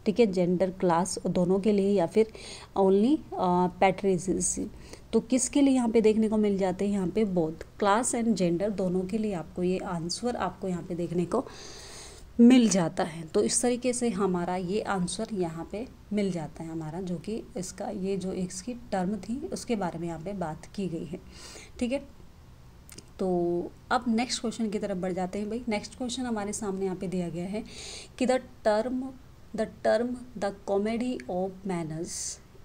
ठीक है, जेंडर क्लास दोनों के लिए, या फिर ओनली पैट्रिसिज्म, तो किसके लिए यहाँ पे देखने को मिल जाते हैं, यहाँ पे बोथ क्लास एंड जेंडर दोनों के लिए आपको ये आंसर आपको यहाँ पे देखने को मिल जाता है। तो इस तरीके से हमारा ये आंसर यहाँ पे मिल जाता है हमारा, जो कि इसका ये जो इसकी टर्म थी उसके बारे में यहाँ पे बात की गई है, ठीक है। तो अब नेक्स्ट क्वेश्चन की तरफ बढ़ जाते हैं भाई। नेक्स्ट क्वेश्चन हमारे सामने यहाँ पे दिया गया है कि the term the comedy of manners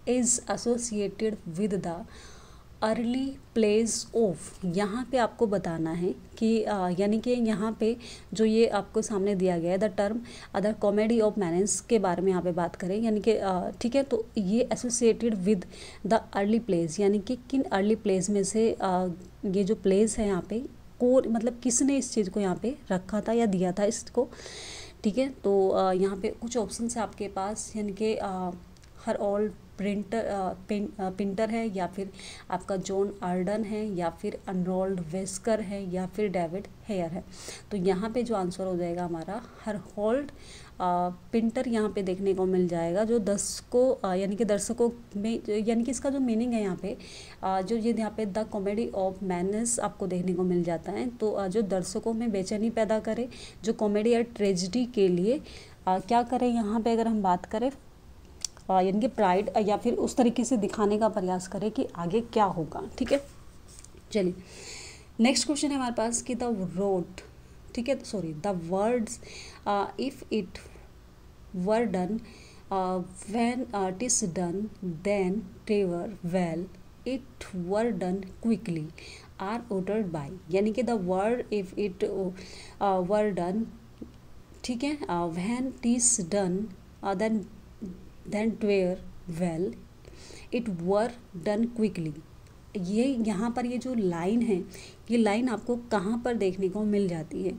is associated with the early plays of, यहाँ पे आपको बताना है कि यानी कि यहाँ पे जो ये आपको सामने दिया गया है the term the comedy of manners के बारे में यहाँ पे बात करें, यानी कि ठीक है, तो ये associated with the early plays, यानी कि किन अर्ली प्लेज में से ये जो प्लेस है यहाँ पे को मतलब किसने इस चीज़ को यहाँ पे रखा था या दिया था इसको, ठीक है। तो यहाँ पे कुछ ऑप्शन है आपके पास, यानी कि हरओल्ड पिंटर है, या फिर आपका जॉन आर्डन है, या फिर अनरोल्ड वेस्कर है, या फिर डेविड हेयर है। तो यहाँ पे जो आंसर हो जाएगा हमारा हरओल्ड पिंटर यहाँ पे देखने को मिल जाएगा, जो दर्शकों यानी कि दर्शकों में, यानी कि इसका जो मीनिंग है यहाँ पे जो ये यहाँ पे द कॉमेडी ऑफ मैनर्स आपको देखने को मिल जाता है, तो जो दर्शकों में बेचैनी पैदा करे, जो कॉमेडी या ट्रेजिडी के लिए क्या करें, यहाँ पे अगर हम बात करें यानी कि प्राइड या फिर उस तरीके से दिखाने का प्रयास करें कि आगे क्या होगा, ठीक है। चलिए नेक्स्ट क्वेश्चन है हमारे पास कि द रोड, ठीक है, sorry the words if it were done when it is done then Trevor well it were done quickly are उटर्ड bye, यानी कि the word if it were done, ठीक है, when it is done then twere well it were done quickly। ये यहाँ पर ये जो line है, ये लाइन आपको कहाँ पर देखने को मिल जाती है,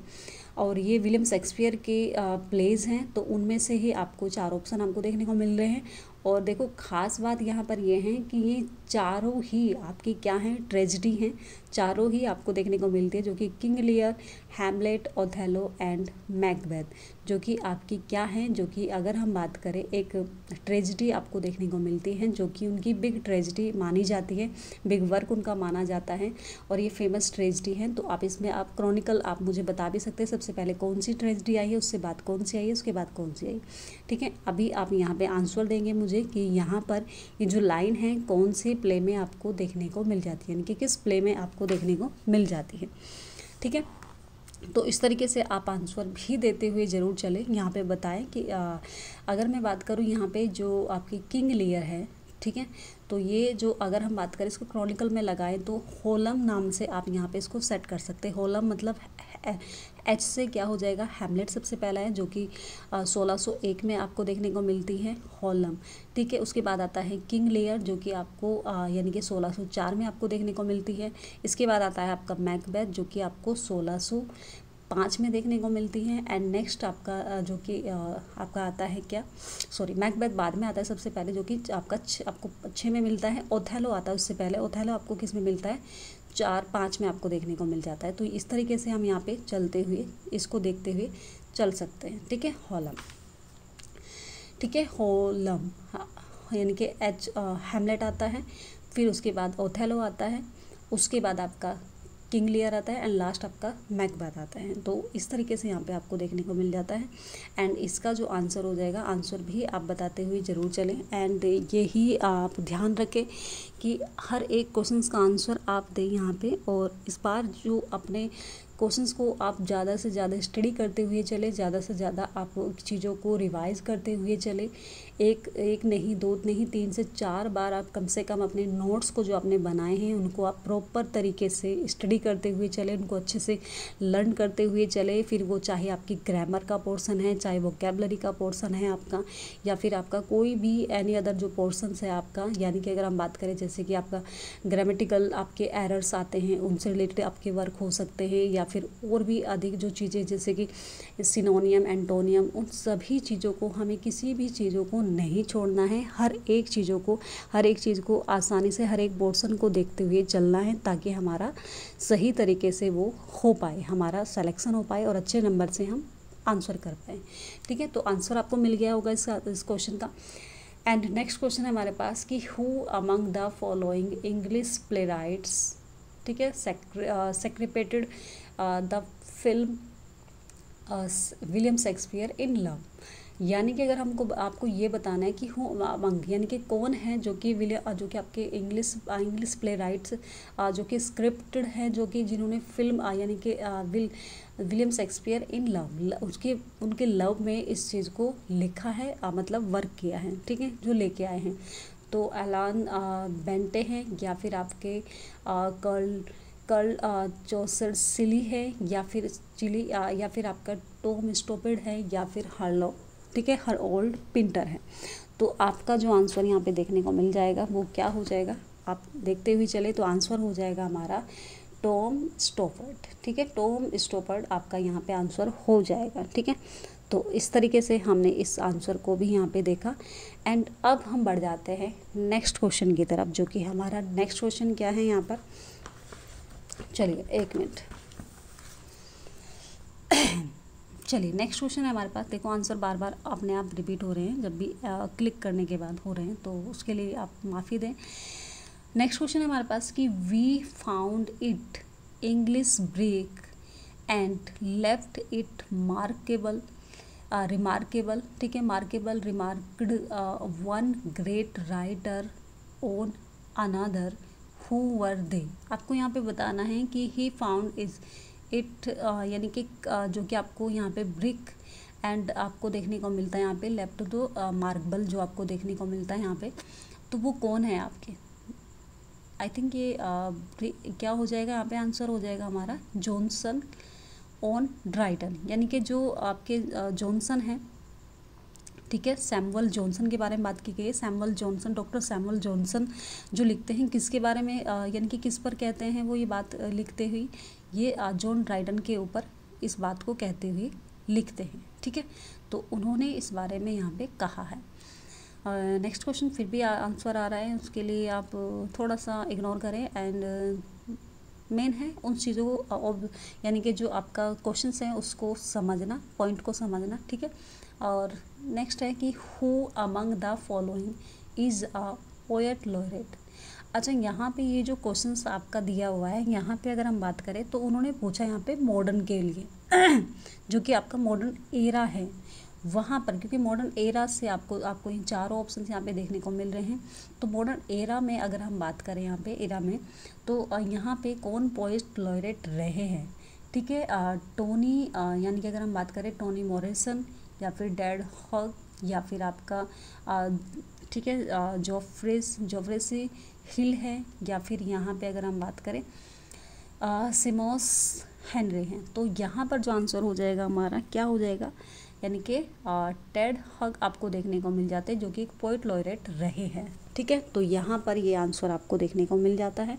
और ये विलियम शेक्सपियर के प्लेज हैं, तो उनमें से ही आपको 4 ऑप्शन आपको देखने को मिल रहे हैं। और देखो खास बात यहाँ पर ये है कि ये चारों ही आपकी क्या हैं, ट्रेजिडी हैं, चारों ही आपको देखने को मिलती है, जो कि King Lear, Hamlet, Othello and Macbeth, जो कि आपकी क्या हैं, जो कि अगर हम बात करें एक ट्रेजिडी आपको देखने को मिलती है, जो कि उनकी बिग ट्रेजिडी मानी जाती है, बिग वर्क उनका माना जाता है, और ये फेमस ट्रेजिडी है। तो आप इसमें आप क्रॉनिकल आप मुझे बता भी सकते हैं सबसे पहले कौन सी ट्रेजिडी आई है, उससे बाद कौन सी आई है, उसके बाद कौन सी आई, ठीक है। अभी आप यहाँ पे आंसर देंगे मुझे कि यहाँ पर ये जो लाइन है कौन से प्ले में आपको देखने को मिल जाती है, यानी कि किस प्ले में आपको देखने को मिल जाती है, ठीक है। तो इस तरीके से आप आंसर भी देते हुए ज़रूर चलें। यहाँ पे बताएं कि अगर मैं बात करूँ यहाँ पे जो आपकी किंग लियर है, ठीक है, तो ये जो अगर हम बात करें इसको क्रॉनिकल में लगाएं तो होलम नाम से आप यहाँ पे इसको सेट कर सकते हैं। होलम मतलब एच से क्या हो जाएगा, हैमलेट सबसे पहला है जो कि 1601 में आपको देखने को मिलती है होलम, ठीक है। उसके बाद आता है किंग लेयर जो कि आपको यानी कि 1604 में आपको देखने को मिलती है। इसके बाद आता है आपका मैकबेथ जो कि आपको 1605 में देखने को मिलती है। एंड नेक्स्ट आपका जो कि आपका आता है क्या, सॉरी मैकबेथ बाद में आता है सबसे पहले जो कि आपका आपको 6 में मिलता है। ओथेलो आता है उससे पहले। ओथेलो आपको किस में मिलता है, 4-5 में आपको देखने को मिल जाता है। तो इस तरीके से हम यहाँ पे चलते हुए इसको देखते हुए चल सकते हैं, ठीक है। होलम, ठीक है, होलम यानी कि एच हैमलेट आता है, फिर उसके बाद ओथेलो आता है, उसके बाद आपका किंग लियर आता है एंड लास्ट आपका मैकबेथ आता है। तो इस तरीके से यहाँ पे आपको देखने को मिल जाता है। एंड इसका जो आंसर हो जाएगा, आंसर भी आप बताते हुए ज़रूर चलें। एंड यही आप ध्यान रखें कि हर एक क्वेश्चंस का आंसर आप दें यहाँ पे। और इस बार जो अपने क्वेश्चंस को आप ज़्यादा से ज़्यादा स्टडी करते हुए चले, ज़्यादा से ज़्यादा आप चीज़ों को रिवाइज़ करते हुए चले। एक नहीं, 2 नहीं, 3 से 4 बार आप कम से कम अपने नोट्स को जो आपने बनाए हैं उनको आप प्रॉपर तरीके से स्टडी करते हुए चले, उनको अच्छे से लर्न करते हुए चले। फिर वो चाहे आपकी ग्रामर का पोर्सन है, चाहे वोकैबुलरी का पोर्सन है आपका, या फिर आपका कोई भी एनी अदर जो पोर्सन्स है आपका, यानी कि अगर हम बात करें जैसे कि आपका ग्रामेटिकल आपके एरर्स आते हैं उनसे रिलेटेड आपके वर्क हो सकते हैं, या फिर और भी अधिक जो चीज़ें जैसे कि सिनोनियम, एंटोनियम, उन सभी चीज़ों को हमें किसी भी चीज़ों को नहीं छोड़ना है। हर एक चीज़ को आसानी से हर एक पोर्शन को देखते हुए चलना है ताकि हमारा सही तरीके से वो हो पाए, हमारा सिलेक्शन हो पाए और अच्छे नंबर से हम आंसर कर पाए, ठीक है। तो आंसर आपको मिल गया होगा इस क्वेश्चन का। एंड नेक्स्ट क्वेश्चन है हमारे पास कि who among the following English play rights, ठीक है, secreted the film William Shakespeare in love. यानी कि अगर हमको आपको ये बताना है कि हु अमंग यानी कि कौन है जो कि आपके इंग्लिश प्ले राइट्स जो कि स्क्रिप्टेड हैं, जो कि जिन्होंने फिल्म यानी कि विलियम शेक्सपियर इन लव उनके लव में इस चीज़ को लिखा है, मतलब वर्क किया है, ठीक है, जो लेके आए हैं। तो एलान बेंटे हैं, या फिर आपके कर्ल चौसरसिली है, या फिर चिली, या फिर आपका टॉम स्टॉपिड है, या फिर हर्लो, ठीक है, हरओल्ड पिंटर है। तो आपका जो आंसर यहाँ पे देखने को मिल जाएगा वो क्या हो जाएगा, आप देखते हुए चले तो आंसर हो जाएगा हमारा टॉम स्टॉपर्ड, ठीक है। टॉम स्टॉपर्ड आपका यहाँ पे आंसर हो जाएगा, ठीक है। तो इस तरीके से हमने इस आंसर को भी यहाँ पे देखा। एंड अब हम बढ़ जाते हैं नेक्स्ट क्वेश्चन की तरफ, जो कि हमारा नेक्स्ट क्वेश्चन क्या है यहाँ पर, चलिए 1 मिनट। चलिए नेक्स्ट क्वेश्चन है हमारे पास। देखो आंसर बार बार अपने आप रिपीट हो रहे हैं, जब भी क्लिक करने के बाद हो रहे हैं, तो उसके लिए आप माफ़ी दें। नेक्स्ट क्वेश्चन है हमारे पास कि we found it English break and left it remarkable, ठीक है, remarked one great writer on another, who were they. आपको यहाँ पे बताना है कि ही फाउंड इट यानी कि जो कि आपको यहाँ पे ब्रिक एंड आपको देखने को मिलता है यहाँ पे लेफ्ट दो मार्बल जो आपको देखने को मिलता है यहाँ पे, तो वो कौन है आपके। आई थिंक ये क्या हो जाएगा यहाँ पे, आंसर हो जाएगा हमारा जॉनसन ऑन ड्राइटन, यानी कि जो आपके जॉनसन है, ठीक है, सैमुअल जॉनसन के बारे में बात की गई है। Samuel Johnson, doctor Samuel Johnson जो लिखते हैं किसके बारे में, यानी कि किस पर कहते हैं वो ये बात लिखते हुए, ये जॉन ड्राइटन के ऊपर इस बात को कहते हुए लिखते हैं, ठीक है। तो उन्होंने इस बारे में यहाँ पे कहा है। नेक्स्ट क्वेश्चन फिर भी आंसर आ रहा है, उसके लिए आप थोड़ा सा इग्नोर करें। एंड मेन है उन चीज़ों को यानी कि जो आपका क्वेश्चंस हैं उसको समझना, पॉइंट को समझना, ठीक है। और नेक्स्ट है कि who among the following is a poet laureate. अच्छा, यहाँ पे ये जो क्वेश्चंस आपका दिया हुआ है, यहाँ पे अगर हम बात करें तो उन्होंने पूछा यहाँ पे मॉडर्न के लिए जो कि आपका मॉडर्न एरा है वहाँ पर, क्योंकि मॉडर्न एरा से आपको इन चारों ऑप्शन यहाँ पे देखने को मिल रहे हैं। तो मॉडर्न एरा में अगर हम बात करें यहाँ पे एरा में, तो यहाँ पे कौन पोएट लॉरेट रहे हैं, ठीक है। टोनी यानी कि अगर हम बात करें टोनी मॉरिसन, या फिर डेड हॉग, या फिर आपका ठीक है जोफ्रेसी हिल है, या फिर यहाँ पे अगर हम बात करें सिमोस हेनरी हैं। तो यहाँ पर जो आंसर हो जाएगा हमारा क्या हो जाएगा, यानी कि टेड हग आपको देखने को मिल जाते हैं, जो कि एक पोएट लॉरेट रहे हैं। ठीक है, तो यहाँ पर ये आंसर आपको देखने को मिल जाता है।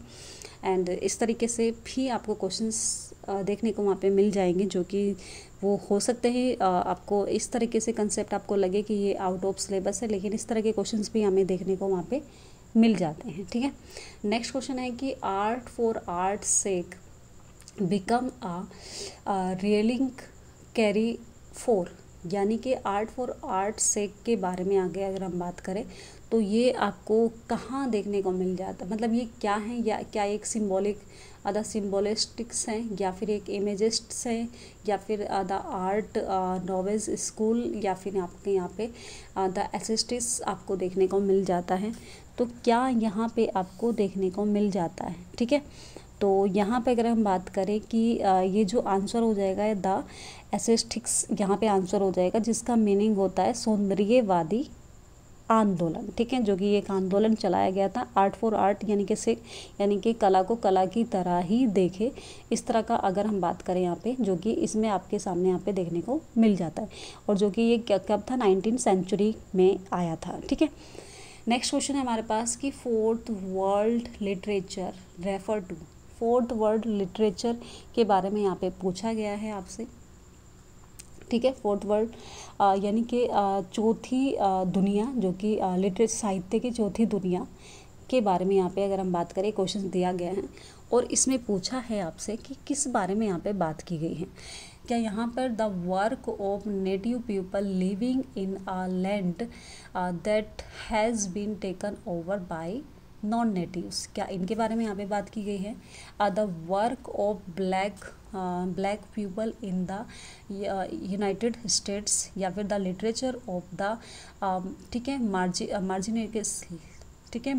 एंड इस तरीके से भी आपको क्वेश्चंस देखने को वहाँ पे मिल जाएंगे, जो कि वो हो सकते हैं आपको इस तरीके से कंसेप्ट आपको लगे कि ये आउट ऑफ सिलेबस है, लेकिन इस तरह के क्वेश्चंस भी हमें देखने को वहाँ पे मिल जाते हैं। ठीक है, नेक्स्ट क्वेश्चन है कि art for art sake become a rallying cry for, यानी कि आर्ट फॉर आर्ट सेक के बारे में आगे अगर हम बात करें तो ये आपको कहाँ देखने को मिल जाता है, मतलब ये क्या है, या क्या एक सिंबॉलिक द सिम्बोलिस्टिक्स हैं, या फिर एक इमेजिस्ट्स हैं, या फिर द आर्ट नोवेज स्कूल, या फिर आपके यहाँ पे द एसिस्टिस आपको देखने को मिल जाता है। तो क्या यहाँ पे आपको देखने को मिल जाता है। ठीक है, तो यहाँ पे अगर हम बात करें कि ये जो आंसर हो जाएगा द एसिस्टिक्स, यहाँ पे आंसर हो जाएगा, जिसका मीनिंग होता है सौंदर्यवादी आंदोलन। ठीक है, जो कि एक आंदोलन चलाया गया था आर्ट फॉर आर्ट, यानी कि से यानी कि कला को कला की तरह ही देखे, इस तरह का अगर हम बात करें यहाँ पे, जो कि इसमें आपके सामने यहाँ पे देखने को मिल जाता है, और जो कि ये कब था 19वीं सेंचुरी में आया था। ठीक है, नेक्स्ट क्वेश्चन है हमारे पास कि fourth world literature refer to, fourth world literature के बारे में यहाँ पे पूछा गया है आपसे। ठीक है, फोर्थ वर्ल्ड यानी कि चौथी दुनिया, जो कि लिटरेचर साहित्य की चौथी दुनिया के बारे में यहाँ पे अगर हम बात करें क्वेश्चन दिया गया है, और इसमें पूछा है आपसे कि किस बारे में यहाँ पे बात की गई है। क्या यहाँ पर the work of native people living in a land that has been taken over by non natives, क्या इनके बारे में यहाँ पे बात की गई है। The work of black people in the United states, या फिर द लिटरेचर ऑफ द ठीक है ठीक है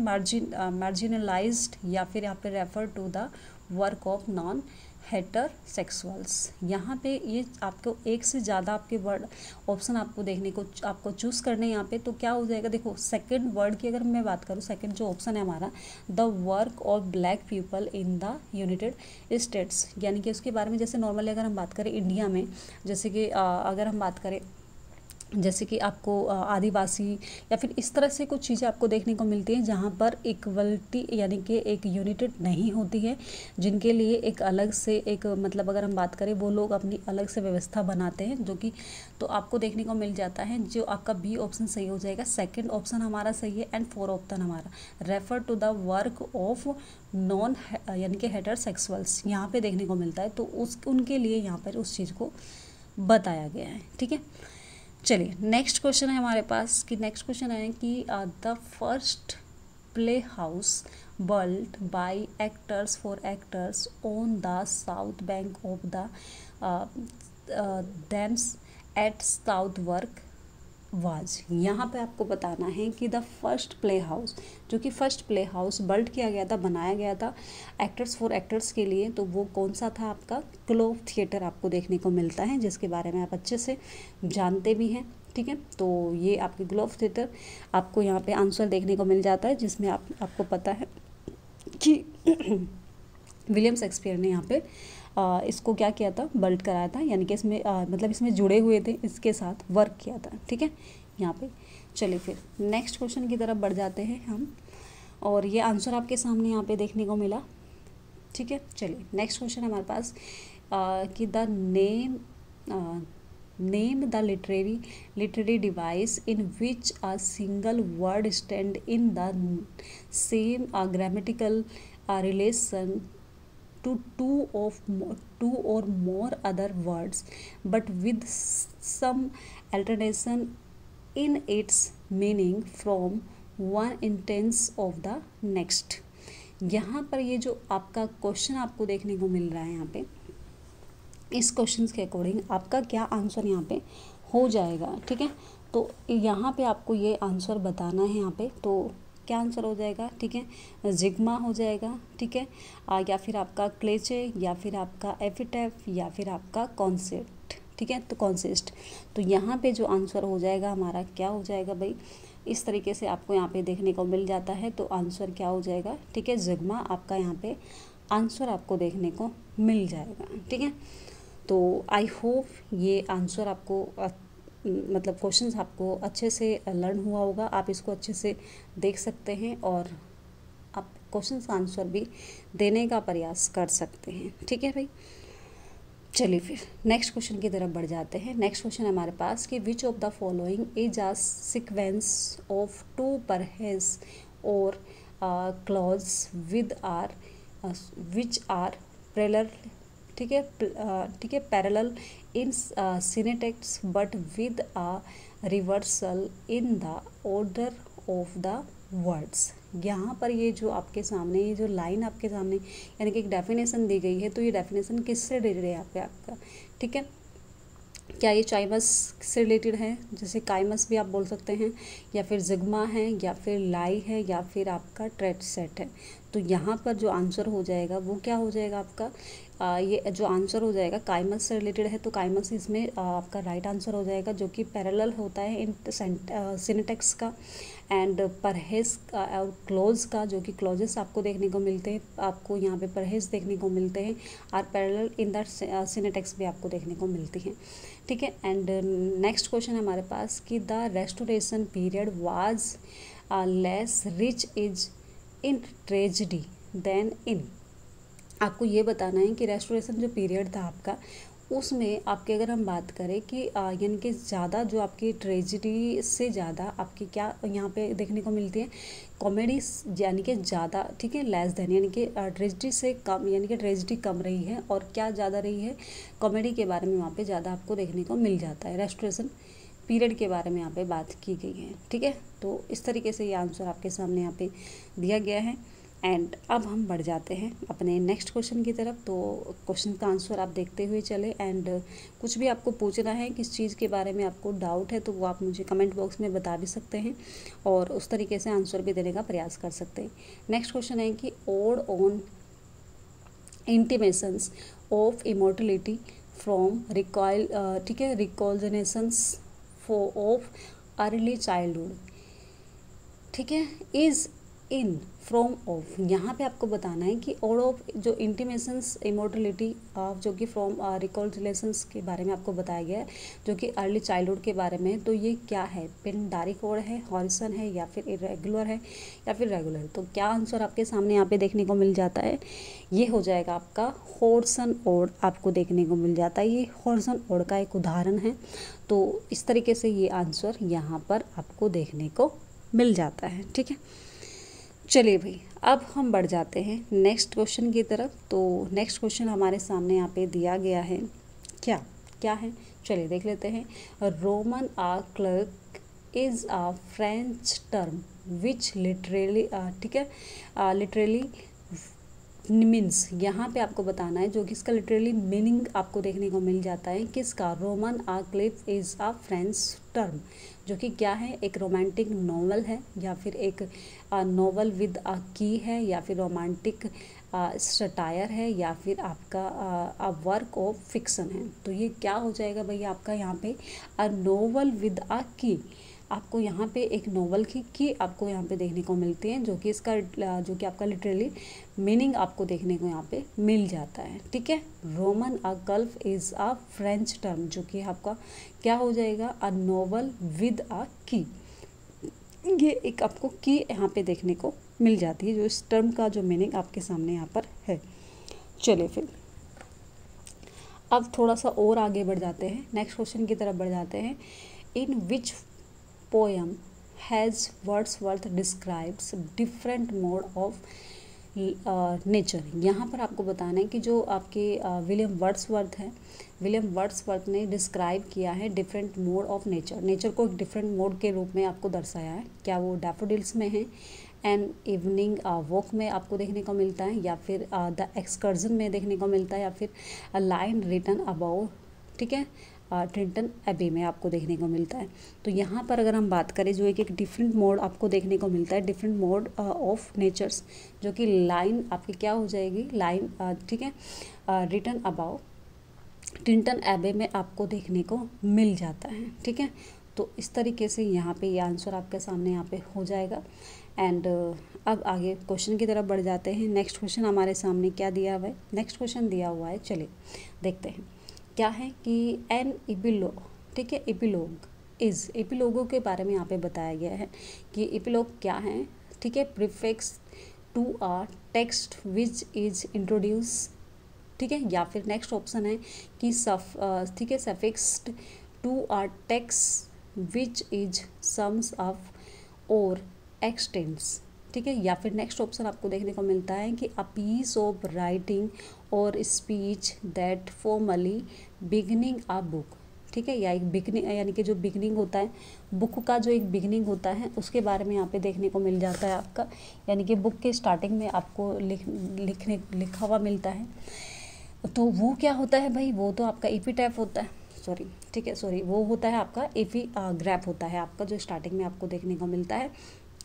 मार्जिनलाइज्ड, या फिर यहाँ पे refer to the work of non heterosexuals. यहाँ पे ये आपको एक से ज़्यादा आपके वर्ड ऑप्शन आपको देखने को आपको चूज़ करने यहाँ पे, तो क्या हो जाएगा, देखो सेकंड वर्ड की अगर मैं बात करूँ, सेकंड जो ऑप्शन है हमारा the work of black people in the United states, यानी कि उसके बारे में जैसे नॉर्मली अगर हम बात करें इंडिया में, जैसे कि अगर हम बात करें जैसे कि आपको आदिवासी या फिर इस तरह से कुछ चीज़ें आपको देखने को मिलती हैं जहाँ पर इक्वलिटी यानी कि एक यूनिटेड नहीं होती है, जिनके लिए एक अलग से एक मतलब अगर हम बात करें वो लोग अपनी अलग से व्यवस्था बनाते हैं, जो कि तो आपको देखने को मिल जाता है। जो आपका बी ऑप्शन सही हो जाएगा, सेकंड ऑप्शन हमारा सही है, एंड फोर ऑप्शन हमारा refer to the work of non यानी कि हेटरसेक्सुअल्स यहाँ पे देखने को मिलता है, तो उनके लिए यहाँ पर उस चीज़ को बताया गया है। ठीक है, चलिए नेक्स्ट क्वेश्चन है हमारे पास कि नेक्स्ट क्वेश्चन है कि the first play house built by actors for actors on the south bank of the Thames at Southwark was. यहाँ पे आपको बताना है कि द फर्स्ट प्ले हाउस, जो कि फर्स्ट प्ले हाउस बिल्ड किया गया था, बनाया गया था एक्टर्स फॉर एक्टर्स के लिए, तो वो कौन सा था आपका ग्लोब थिएटर आपको देखने को मिलता है, जिसके बारे में आप अच्छे से जानते भी हैं। ठीक है, तो ये आपके ग्लोब थिएटर आपको यहाँ पे आंसर देखने को मिल जाता है, जिसमें आपको पता है कि विलियम शेक्सपियर ने यहाँ पे इसको क्या किया था, बिल्ड कराया था, यानी कि इसमें मतलब इसमें जुड़े हुए थे, इसके साथ वर्क किया था। ठीक है, यहाँ पे चलिए फिर नेक्स्ट क्वेश्चन की तरफ बढ़ जाते हैं हम, और ये आंसर आपके सामने यहाँ पे देखने को मिला। ठीक है, चलिए नेक्स्ट क्वेश्चन है हमारे पास कि the name the literary device in which a single word stand in the same grammatical relation to two or more other words, but with some alternation in its meaning from one instance of the next। यहाँ पर ये जो आपका question आपको देखने को मिल रहा है, यहाँ पे इस क्वेश्चन के अकॉर्डिंग आपका क्या आंसर यहाँ पे हो जाएगा। ठीक है, तो यहाँ पे आपको ये आंसर बताना है यहाँ पे, तो क्या आंसर हो जाएगा, ठीक है, जिग्मा हो जाएगा, ठीक है, या फिर आपका क्लेचे, या फिर आपका एपिटैफ, या फिर आपका कॉन्सेप्ट, ठीक है, तो कॉन्सिस्ट। तो यहाँ पे जो आंसर हो जाएगा हमारा क्या हो जाएगा भाई, इस तरीके से आपको यहाँ पे देखने को मिल जाता है। तो आंसर क्या हो जाएगा, ठीक है, जिग्मा आपका यहाँ पे आंसर आपको देखने को मिल जाएगा, ठीक है। तो आई होप ये आंसर आपको मतलब क्वेश्चंस आपको अच्छे से लर्न हुआ होगा, आप इसको अच्छे से देख सकते हैं और आप क्वेश्चंस का आंसर भी देने का प्रयास कर सकते हैं, ठीक है भाई। चलिए फिर नेक्स्ट क्वेश्चन की तरफ बढ़ जाते हैं। नेक्स्ट क्वेश्चन हमारे पास कि which of the following is a sequence of two phrases और clauses with are which are parallel, ठीक है, ठीक है, parallel in syntax but with a reversal in the order of the words. यहाँ पर ये जो आपके सामने ये जो लाइन आपके सामने यानी कि एक डेफिनेशन दी गई है, तो ये डेफिनेशन किससे रिलेटेड है यहाँ पे आपका, ठीक है, क्या ये चाइमस से रिलेटेड है, जैसे काइमस भी आप बोल सकते हैं, या फिर जिग्मा है, या फिर लाई है, या फिर आपका ट्रेड सेट है। तो यहाँ पर जो आंसर हो जाएगा वो क्या हो जाएगा आपका, ये जो आंसर हो जाएगा काइमस से रिलेटेड है, तो काइमस इसमें आपका राइट आंसर हो जाएगा, जो कि पैरेलल होता है इन सिनेटेक्स का, एंड परहेज और क्लोज का, जो कि क्लोजेस आपको देखने को मिलते हैं, आपको यहाँ पे परहेज देखने को मिलते हैं, और पैरेलल इन दैट सिनेटेक्स भी आपको देखने को मिलती हैं, ठीक है। एंड नेक्स्ट क्वेश्चन हमारे पास कि the restoration period was less rich is in tragedy than in. आपको ये बताना है कि रेस्टोरेशन जो पीरियड था आपका, उसमें आपके अगर हम बात करें कि यानी कि ज़्यादा जो आपकी ट्रेजिडी से ज़्यादा आपकी क्या यहाँ पे देखने को मिलती है, कॉमेडी यानी कि ज़्यादा, ठीक है, लेस देन यानी कि ट्रेजिडी से कम, यानी कि ट्रेजिडी कम रही है और क्या ज़्यादा रही है, कॉमेडी के बारे में वहाँ पे ज़्यादा आपको देखने को मिल जाता है। रेस्टोरेशन पीरियड के बारे में यहाँ पे बात की गई है, ठीक है। तो इस तरीके से ये आंसर आपके सामने यहाँ पे दिया गया है। एंड अब हम बढ़ जाते हैं अपने नेक्स्ट क्वेश्चन की तरफ। तो क्वेश्चन का आंसर आप देखते हुए चले, एंड कुछ भी आपको पूछना है, किस चीज़ के बारे में आपको डाउट है, तो वो आप मुझे कमेंट बॉक्स में बता भी सकते हैं और उस तरीके से आंसर भी देने का प्रयास कर सकते हैं। नेक्स्ट क्वेश्चन है कि odd on intimations of immortality from recoil, ठीक है, रिकॉल्जनेशंस फॉर ऑफ अर्ली चाइल्डहुड, ठीक है, इज़ इन फ्रॉम ऑफ। यहाँ पे आपको बताना है कि ऑड ऑफ जो इंटीमेशंस इमोर्टलिटी ऑफ, जो कि फ्रॉम रिकॉल्जनेशंस के बारे में आपको बताया गया है, जो कि अर्ली चाइल्डहुड के बारे में, तो ये क्या है, पिंडारिक ऑड है, हॉरिजन है, या फिर इरेगुलर है, या फिर रेगुलर। तो क्या आंसर आपके सामने यहाँ पे देखने को मिल जाता है, ये हो जाएगा आपका हॉरिजन ऑड आपको देखने को मिल जाता है। ये हॉरिजन ऑड का एक उदाहरण है। तो इस तरीके से ये आंसर यहाँ पर आपको देखने को मिल जाता है, ठीक है। चलिए भाई अब हम बढ़ जाते हैं नेक्स्ट क्वेश्चन की तरफ। तो नेक्स्ट क्वेश्चन हमारे सामने यहाँ पे दिया गया है, क्या क्या है, चलिए देख लेते हैं। Roman a clef is a French term which literally, ठीक है, लिटरली मीन्स, यहाँ पे आपको बताना है जो कि इसका लिटरली मीनिंग आपको देखने को मिल जाता है किसका, roman a clef is a French term, जो कि क्या है, एक रोमांटिक नॉवल है, या फिर एक नॉवल विद अ की है, या फिर रोमांटिक सटायर है, या फिर आपका अ वर्क ऑफ फिक्सन है। तो ये क्या हो जाएगा भैया आपका यहाँ पे, अ नॉवल विद अ की। आपको यहाँ पे एक नॉवल की आपको यहाँ पे देखने को मिलती है, जो कि इसका जो कि आपका लिटरली मीनिंग आपको देखने को यहाँ पे मिल जाता है, ठीक है। Roman a gulf is a French term, जो कि आपका क्या हो जाएगा, अ नॉवल विद अ की। ये एक आपको की यहाँ पे देखने को मिल जाती है, जो इस टर्म का जो मीनिंग आपके सामने यहाँ पर है। चलिए फिर अब थोड़ा सा और आगे बढ़ जाते हैं, नेक्स्ट क्वेश्चन की तरफ बढ़ जाते हैं। इन विच poem has Wordsworth describes different mode of nature. यहाँ पर आपको बताना है कि जो आपके विलियम वर्ड्सवर्थ हैं, विलियम वर्ड्सवर्थ ने डिस्क्राइब किया है different mode of nature, nature को एक डिफरेंट मोड के रूप में आपको दर्शाया है। क्या वो डैफोडिल्स में है, एन इवनिंग वॉक में आपको देखने को मिलता है, या फिर द एक्सकर्जन में देखने को मिलता है, या फिर अ लाइन रिटन अबाउट, ठीक है, ट्रिंटन एबी में आपको देखने को मिलता है। तो यहाँ पर अगर हम बात करें जो एक डिफरेंट मोड आपको देखने को मिलता है, डिफरेंट मोड ऑफ नेचर्स, जो कि लाइन आपकी क्या हो जाएगी, लाइन ठीक है, रिटन अबाउ ट्रिंटन एबे में आपको देखने को मिल जाता है। ठीक है, तो इस तरीके से यहाँ पे ये आंसर आपके सामने यहाँ पे हो जाएगा। एंड अब आगे क्वेश्चन की तरफ बढ़ जाते हैं। नेक्स्ट क्वेश्चन हमारे सामने क्या दिया हुआ है, नेक्स्ट क्वेश्चन दिया हुआ है, चलिए देखते हैं क्या है कि एन एपिलॉग, ठीक है, एपिलॉग इज, एपिलॉगों के बारे में यहाँ पे बताया गया है कि एपिलॉग क्या है। ठीक है, prefix to a text which is introduce, ठीक है, या फिर नेक्स्ट ऑप्शन है कि ठीक है, suffixed to a text which is sums up और एक्सटेंड्स, ठीक है, या फिर नेक्स्ट ऑप्शन आपको देखने को मिलता है कि अ पीस ऑफ राइटिंग और speech that formally beginning a book, ठीक है, या एक बिगनिंग यानी कि जो बिगनिंग होता है बुक का, जो एक बिगनिंग होता है उसके बारे में यहाँ पे देखने को मिल जाता है आपका, यानी कि बुक के स्टार्टिंग में आपको लिखा हुआ मिलता है। तो वो क्या होता है भाई, वो तो आपका एपिटैफ होता है, सॉरी, ठीक है, सॉरी, वो होता है आपका एपिग्राफ होता है आपका, जो स्टार्टिंग में आपको देखने को मिलता है।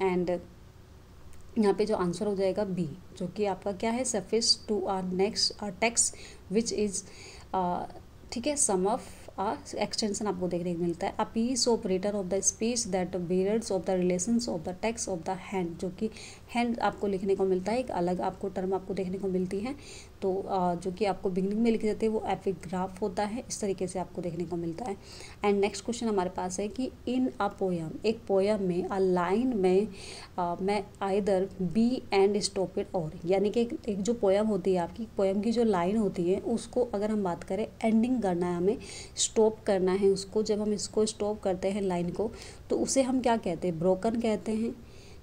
एंड यहाँ पे जो आंसर हो जाएगा बी, जो कि आपका क्या है, suffix to our next text which is, ठीक है, सम ऑफ एक्सटेंशन आपको देखने को मिलता है। A piece of written of the speech that beards of the relations of the text of the hand, जो कि हैंड आपको लिखने को मिलता है, एक अलग आपको टर्म आपको देखने को मिलती है। तो जो कि आपको बिगनिंग में लिखे जाते हैं वो एपिग्राफ होता है, इस तरीके से आपको देखने को मिलता है। एंड नेक्स्ट क्वेश्चन हमारे पास है कि इन अ पोयम, एक पोयम में अ लाइन में either be and stop it और, यानी कि एक जो पोयम होती है आपकी, पोयम की जो लाइन होती है उसको अगर हम बात करें एंडिंग करना है, हमें स्टॉप करना है उसको, जब हम इसको स्टॉप करते हैं लाइन को तो उसे हम क्या कहते हैं, ब्रोकन कहते हैं,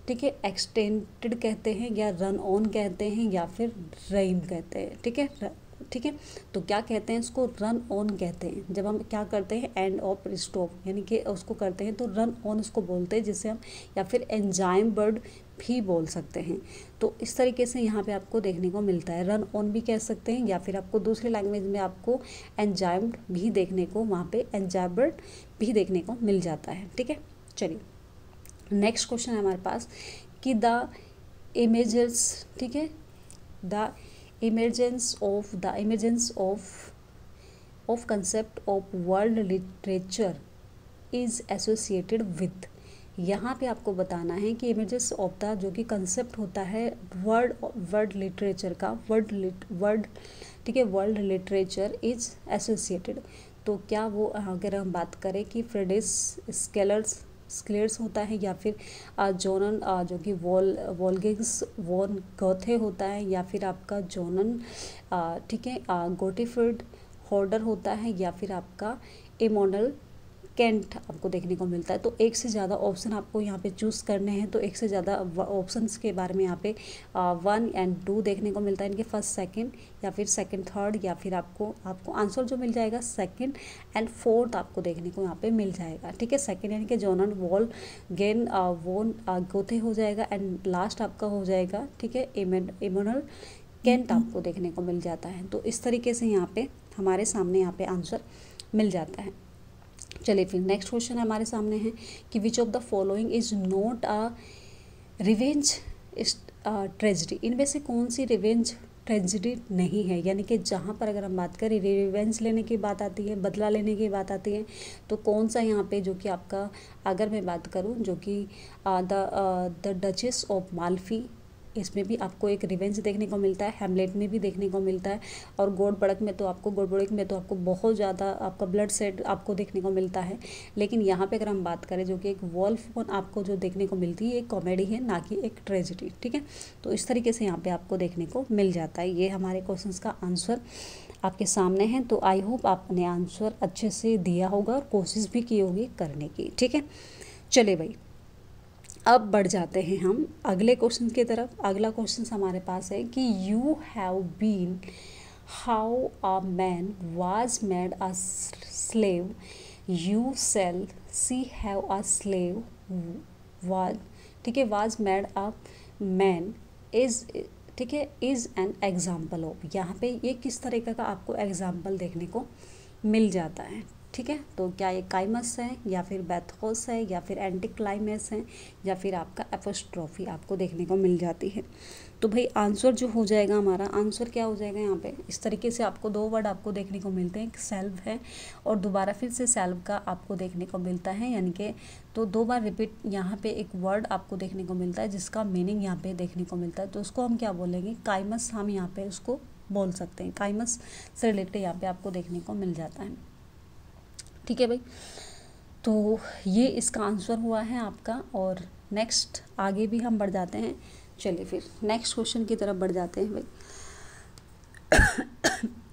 ठीक है, एक्सटेंडेड कहते हैं, या रन ऑन कहते हैं, या फिर राइम कहते हैं, ठीक है, ठीक है, तो क्या कहते हैं इसको, रन ऑन कहते हैं। जब हम क्या करते हैं एंड ऑफ स्टॉप यानी कि उसको करते हैं तो रन ऑन उसको बोलते हैं, जिसे हम या फिर एंजाइम वर्ड भी बोल सकते हैं। तो इस तरीके से यहाँ पे आपको देखने को मिलता है, रन ऑन भी कह सकते हैं, या फिर आपको दूसरी लैंग्वेज में आपको एंजाइम्ड भी देखने को, वहाँ पे एंजाइम्ड भी देखने को मिल जाता है। ठीक है, चलिए नेक्स्ट क्वेश्चन है हमारे पास कि द इमेजेस, ठीक है, the emergence of concept of world literature is associated with, यहाँ पे आपको बताना है कि इमेजेस ऑफ द, जो कि कंसेप्ट होता है वर्ल्ड लिटरेचर का, वर्ल्ड ठीक है, वर्ल्ड लिटरेचर इज एसोसिएटेड, तो क्या वो, अगर हम बात करें कि फ्रेडरिक स्क्लेर्स होता है, या फिर जोनन जो कि वोल्गिंग्स वॉन गोथे होता है, या फिर आपका जोनन ठीक है गोटिफ्रिड हॉर्डर होता है, या फिर आपका इमोनल कैंट आपको देखने को मिलता है। तो एक से ज़्यादा ऑप्शन आपको यहाँ पे चूज़ करने हैं, तो एक से ज़्यादा ऑप्शंस के बारे में यहाँ पे 1 and 2 देखने को मिलता है, इनके फर्स्ट सेकंड या फिर सेकंड थर्ड, या फिर आपको आंसर जो मिल जाएगा सेकंड एंड फोर्थ आपको देखने को यहाँ पे मिल जाएगा। ठीक है, सेकंड यानी कि जोनन वॉल गेन वोन गोथे हो जाएगा, एंड लास्ट आपका हो जाएगा, ठीक है, इमोनल कैंट आपको देखने को मिल जाता है। तो इस तरीके से यहाँ पे हमारे सामने यहाँ पे आंसर मिल जाता है। चलिए फिर नेक्स्ट क्वेश्चन हमारे सामने है कि which of the following is not a revenge tragedy, इनमें से कौन सी रिवेंज ट्रेजिडी नहीं है, यानी कि जहाँ पर अगर हम बात करें रिवेंज लेने की बात आती है, बदला लेने की बात आती है, तो कौन सा यहाँ पे, जो कि आपका, अगर मैं बात करूँ जो कि द डचेस ऑफ माल्फी, इसमें भी आपको एक रिवेंज देखने को मिलता है, हैमलेट में भी देखने को मिलता है, और गोडबड़क में तो आपको बहुत ज़्यादा आपका ब्लड सेड आपको देखने को मिलता है। लेकिन यहाँ पे अगर हम बात करें जो कि एक वॉल्फ आपको जो देखने को मिलती है, एक कॉमेडी है, ना कि एक ट्रेजिडी। ठीक है, तो इस तरीके से यहाँ पे आपको देखने को मिल जाता है। ये हमारे क्वेश्चंस का आंसर आपके सामने है। तो आई होप आपने आंसर अच्छे से दिया होगा और कोशिश भी की होगी करने की। ठीक है, चले भाई अब बढ़ जाते हैं हम अगले क्वेश्चन की तरफ। अगला क्वेश्चन हमारे पास है कि you have been how a man was made a slave, you shall see have a slave was, ठीक है, was made a man is, ठीक है, इज एन एग्जाम्पल ऑफ, यहाँ पे ये किस तरीके का आपको एग्जाम्पल देखने को मिल जाता है। ठीक है, तो क्या ये काइमस है या फिर बैथोस है या फिर एंटिक्लाइमेस है या फिर आपका एपोस्ट्रोफी आपको देखने को मिल जाती है। तो भाई आंसर जो हो जाएगा हमारा, आंसर क्या हो जाएगा यहाँ पे, इस तरीके से आपको दो वर्ड आपको देखने को मिलते हैं, एक सेल्व है और दोबारा फिर से सेल्व का आपको देखने को मिलता है, यानी कि तो दो बार रिपीट यहाँ पे एक वर्ड आपको देखने को मिलता है जिसका मीनिंग यहाँ पे देखने को मिलता है। तो उसको हम क्या बोलेंगे, काइमस हम यहाँ पे उसको बोल सकते हैं, काइमस से रिलेटेड यहाँ पे आपको देखने को मिल जाता है। ठीक है भाई, तो ये इसका आंसर हुआ है आपका। और नेक्स्ट आगे भी हम बढ़ जाते हैं, चलिए फिर नेक्स्ट क्वेश्चन की तरफ बढ़ जाते हैं भाई।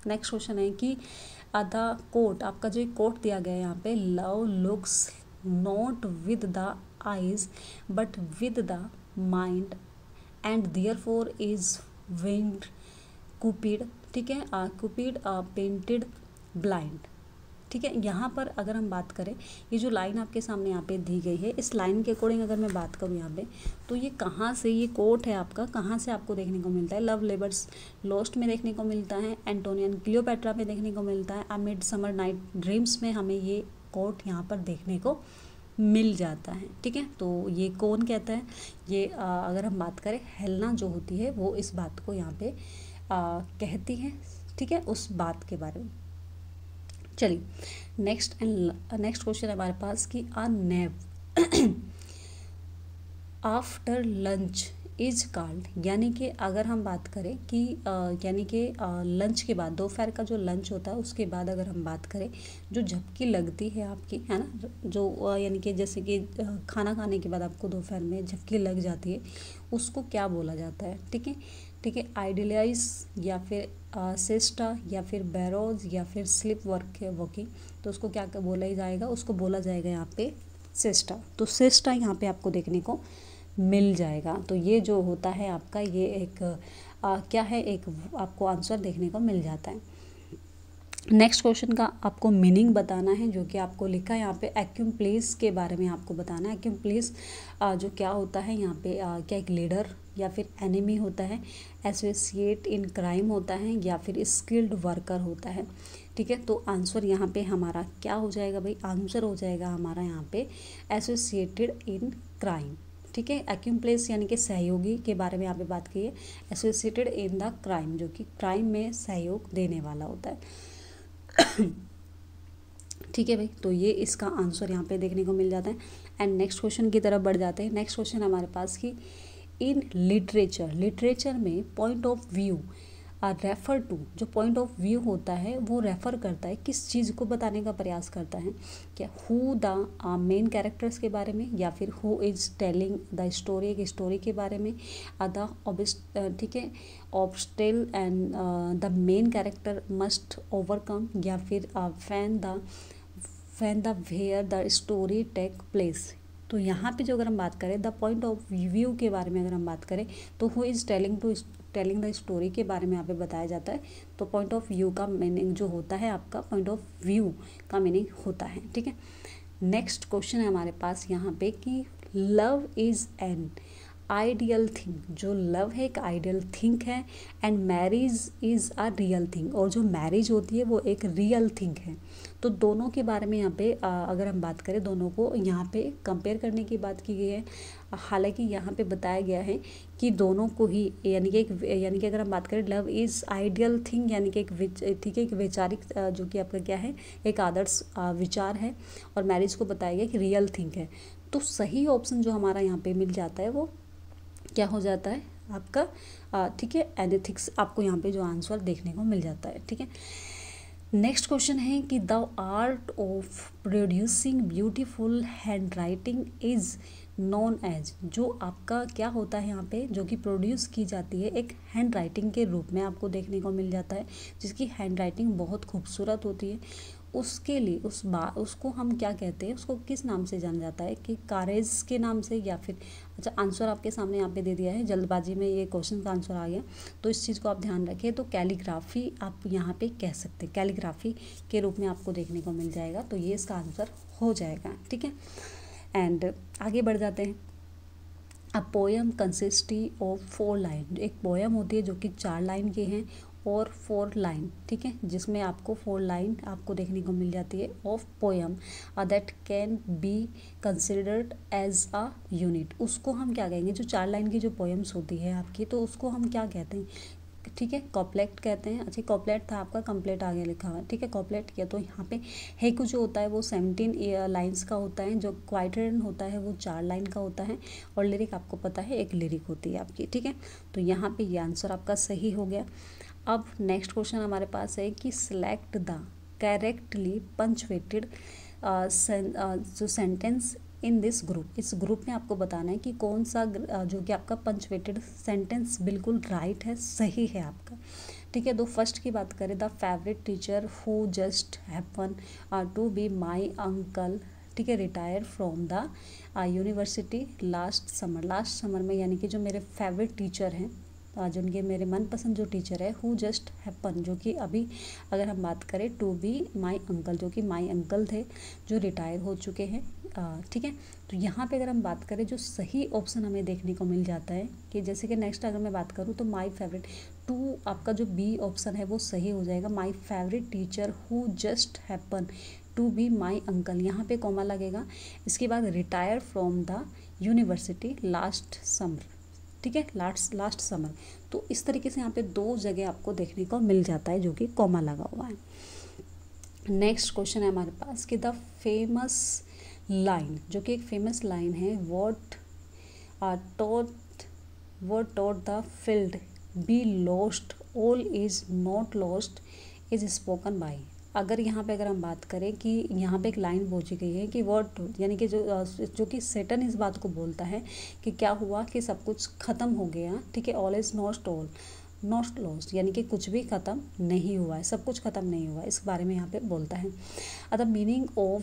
नेक्स्ट क्वेश्चन है कि द कोट, आपका जो कोट दिया गया है यहाँ पे, love looks not with the eyes but with the mind and therefore is winged Cupid, ठीक है, कुपिड पेंटेड ब्लाइंड। ठीक है, यहाँ पर अगर हम बात करें, ये जो लाइन आपके सामने यहाँ पे दी गई है, इस लाइन के अकॉर्डिंग अगर मैं बात करूँ यहाँ पे, तो ये कहाँ से, ये कोट है आपका, कहाँ से आपको देखने को मिलता है, लव लेबर्स लॉस्ट में देखने को मिलता है, एंटोनियन क्लियोपेट्रा में देखने को मिलता है, a mid summer night dreams में हमें ये कोट यहाँ पर देखने को मिल जाता है। ठीक है, तो ये कौन कहता है, ये अगर हम बात करें, हेलेना जो होती है वो इस बात को यहाँ पे कहती है। ठीक है, उस बात के बारे में। चलिए नेक्स्ट क्वेश्चन है हमारे पास कि अ nap after lunch is called, यानी कि अगर हम बात करें कि यानी कि लंच के बाद, दोपहर का जो लंच होता है उसके बाद अगर हम बात करें, जो झपकी लगती है आपकी, है ना, जो यानी कि जैसे कि खाना खाने के बाद आपको दोपहर में झपकी लग जाती है, उसको क्या बोला जाता है। ठीक है, ठीक है, आइडियलाइज या फिर सेस्टा या फिर बैरोज या फिर स्लिप वॉकिंग, तो उसको क्या बोला जाएगा, उसको बोला जाएगा यहाँ पे सेस्टा। तो सेस्टा यहाँ पे आपको देखने को मिल जाएगा। तो ये जो होता है आपका, ये एक क्या है, एक आपको आंसर देखने को मिल जाता है। नेक्स्ट क्वेश्चन का आपको मीनिंग बताना है, जो कि आपको लिखा है यहाँ पे, एक्यूम्प्लीस के बारे में आपको बताना है। एक्यूम्प्लीस जो क्या होता है यहाँ पे, क्या एक लीडर या फिर एनिमी होता है, एसोसिएट इन क्राइम होता है या फिर स्किल्ड वर्कर होता है। ठीक है, तो आंसर यहाँ पे हमारा क्या हो जाएगा भाई, आंसर हो जाएगा हमारा यहाँ पे एसोसिएटेड इन क्राइम। ठीक है, एक्यूम्प्लेस यानी कि सहयोगी के बारे में यहाँ पे बात की है, एसोसिएटेड इन द क्राइम जो कि क्राइम में सहयोग देने वाला होता है। ठीक है भाई, तो ये इसका आंसर यहाँ पे देखने को मिल जाता है। एंड नेक्स्ट क्वेश्चन की तरफ बढ़ जाते हैं। नेक्स्ट क्वेश्चन हमारे पास की, इन लिटरेचर में point of view refer to, जो पॉइंट ऑफ व्यू होता है वो रेफ़र करता है किस चीज़ को बताने का प्रयास करता है, क्या हु द मेन कैरेक्टर्स के बारे में या फिर who is telling the story, एक स्टोरी के बारे में, द ठीक है, obstacle and the main character must overcome, या फिर फैन the where the story take place. तो यहाँ पे जो अगर हम बात करें द पॉइंट ऑफ व्यू के बारे में अगर हम बात करें, तो who is telling the story के बारे में यहाँ पे बताया जाता है। तो पॉइंट ऑफ व्यू का मीनिंग जो होता है आपका, पॉइंट ऑफ व्यू का मीनिंग होता है। ठीक है, नेक्स्ट क्वेश्चन है हमारे पास यहाँ पे कि love is an ideal thing, जो लव है एक आइडियल थिंग है, and marriage is a real thing, और जो मैरिज होती है वो एक रियल थिंग है। तो दोनों के बारे में यहाँ पे अगर हम बात करें, दोनों को यहाँ पे कंपेयर करने की बात की गई है। हालांकि यहाँ पे बताया गया है कि दोनों को ही, यानी कि अगर हम बात करें लव इज़ आइडियल थिंग, यानी कि ठीक है, एक वैचारिक जो कि आपका क्या है, एक आदर्श विचार है, और मैरिज को बताया गया कि रियल थिंग है। तो सही ऑप्शन जो हमारा यहाँ पे मिल जाता है वो क्या हो जाता है आपका, ठीक है, एथिक्स आपको यहाँ पे जो आंसर देखने को मिल जाता है। ठीक है, नेक्स्ट क्वेश्चन है कि the art of producing beautiful hand writing is known as, जो आपका क्या होता है यहाँ पे, जो कि प्रोड्यूस की जाती है एक हैंड राइटिंग के रूप में आपको देखने को मिल जाता है, जिसकी हैंड राइटिंग बहुत खूबसूरत होती है। उसके लिए उसको हम क्या कहते हैं, उसको किस नाम से जाना जाता है, कि कारेज के नाम से, या फिर अच्छा आंसर आपके सामने यहाँ पे दे दिया है, जल्दबाजी में ये क्वेश्चन का आंसर आ गया, तो इस चीज़ को आप ध्यान रखें। तो कैलीग्राफी आप यहाँ पे कह सकते हैं, कैलीग्राफी के रूप में आपको देखने को मिल जाएगा, तो ये इसका आंसर हो जाएगा। ठीक है, एंड आगे बढ़ जाते हैं। अ पोएम कंसिस्टी ऑफ 4 लाइन, एक पोएम होती है जो कि 4 लाइन की हैं, और 4 लाइन, ठीक है, जिसमें आपको 4 लाइन आपको देखने को मिल जाती है of poem that can be considered as a unit. उसको हम क्या कहेंगे, जो 4 लाइन की जो पोएम्स होती है आपकी, तो उसको हम क्या कहते हैं, ठीक है, कॉपलेट कहते हैं। अच्छा, कॉपलेट था आपका, कंप्लेट आगे लिखा हुआ है, ठीक है, कॉपलेट किया। तो यहाँ पे हेकु जो होता है वो 17 लाइंस का होता है, जो क्वाइटरन होता है वो 4 लाइन का होता है, और लिरिक आपको पता है एक लिरिक होती है आपकी, ठीक है। तो यहाँ पे ये आंसर आपका सही हो गया। अब नेक्स्ट क्वेश्चन हमारे पास है कि सिलेक्ट द करेक्टली पंचुएटेड जो सेंटेंस इन दिस ग्रुप। इस ग्रुप में आपको बताना है कि कौन सा जो कि आपका पंचुएटेड सेंटेंस बिल्कुल राइट है, सही है आपका, ठीक है। तो फर्स्ट की बात करें, the favourite teacher who just happen to be my uncle, ठीक है, retire from the university last summer. Last summer में, यानी कि जो मेरे फेवरेट टीचर हैं, जिनके मेरे मनपसंद जो टीचर है, हु जस्ट हैपन, जो कि अभी अगर हम बात करें टू बी माई अंकल, जो कि माई अंकल थे जो रिटायर हो चुके हैं, ठीक है। तो यहाँ पे अगर हम बात करें, जो सही ऑप्शन हमें देखने को मिल जाता है कि जैसे कि नेक्स्ट अगर मैं बात करूँ तो माई फेवरेट, टू आपका जो बी ऑप्शन है वो सही हो जाएगा। My favourite teacher who just happen to be my uncle, यहाँ पे कॉमा लगेगा। इसके बाद retire from the university last summer, ठीक है, लास्ट समर। तो इस तरीके से यहाँ पे 2 जगह आपको देखने को मिल जाता है जो कि कॉमा लगा हुआ है। नेक्स्ट क्वेश्चन है हमारे पास कि द फेमस लाइन, जो कि एक फेमस लाइन है, what taught the field be lost all is not lost is spoken by. अगर यहाँ पे अगर हम बात करें कि यहाँ पे एक लाइन पहुँची गई है कि वर्ड, यानी कि जो कि सेटन इस बात को बोलता है कि क्या हुआ कि सब कुछ ख़त्म हो गया, ठीक है, ऑल इज़ नॉट लॉस्ट, यानी कि कुछ भी ख़त्म नहीं हुआ है, सब कुछ ख़त्म नहीं हुआ है, इस बारे में यहाँ पे बोलता है। द मीनिंग ऑफ,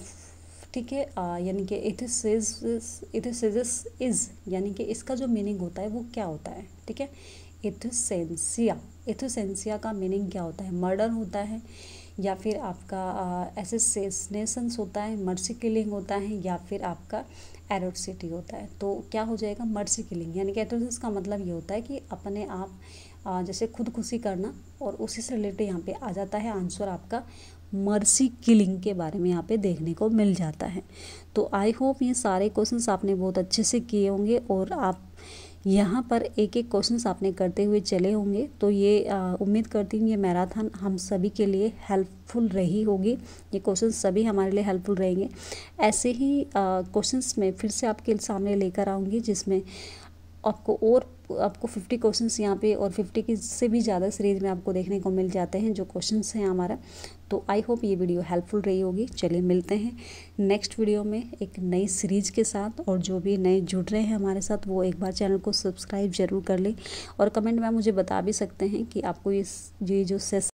ठीक है, यानी कि एथिसिस इज़, यानी कि इसका जो मीनिंग होता है वो क्या होता है, ठीक है। एथिसेंसिया का मीनिंग क्या होता है, मर्डर होता है, या फिर आपका असैसिनेशंस होता है, मर्सी किलिंग होता है, या फिर आपका एरोसिटी होता है। तो क्या हो जाएगा, मर्सी किलिंग, यानी कि एथोसिस का मतलब ये होता है कि अपने आप जैसे खुदकुशी करना, और उसी से रिलेटेड यहाँ पे आ जाता है आंसर आपका मर्सी किलिंग के बारे में यहाँ पे देखने को मिल जाता है। तो आई होप ये सारे क्वेश्चंस आपने बहुत अच्छे से किए होंगे, और आप यहाँ पर एक एक क्वेश्चंस आपने करते हुए चले होंगे। तो ये उम्मीद करती हूँ ये मैराथन हम सभी के लिए हेल्पफुल रही होगी, ये क्वेश्चंस सभी हमारे लिए हेल्पफुल रहेंगे। ऐसे ही क्वेश्चंस में फिर से आपके सामने लेकर आऊँगी, जिसमें आपको 50 क्वेश्चंस यहाँ पे और 50 की से भी ज़्यादा सीरीज़ में आपको देखने को मिल जाते हैं जो क्वेश्चंस हैं हमारा। तो आई होप ये वीडियो हेल्पफुल रही होगी। चलिए मिलते हैं नेक्स्ट वीडियो में एक नई सीरीज़ के साथ, और जो भी नए जुड़ रहे हैं हमारे साथ वो एक बार चैनल को सब्सक्राइब जरूर कर लें, और कमेंट में मुझे बता भी सकते हैं कि आपको ये जो सेशन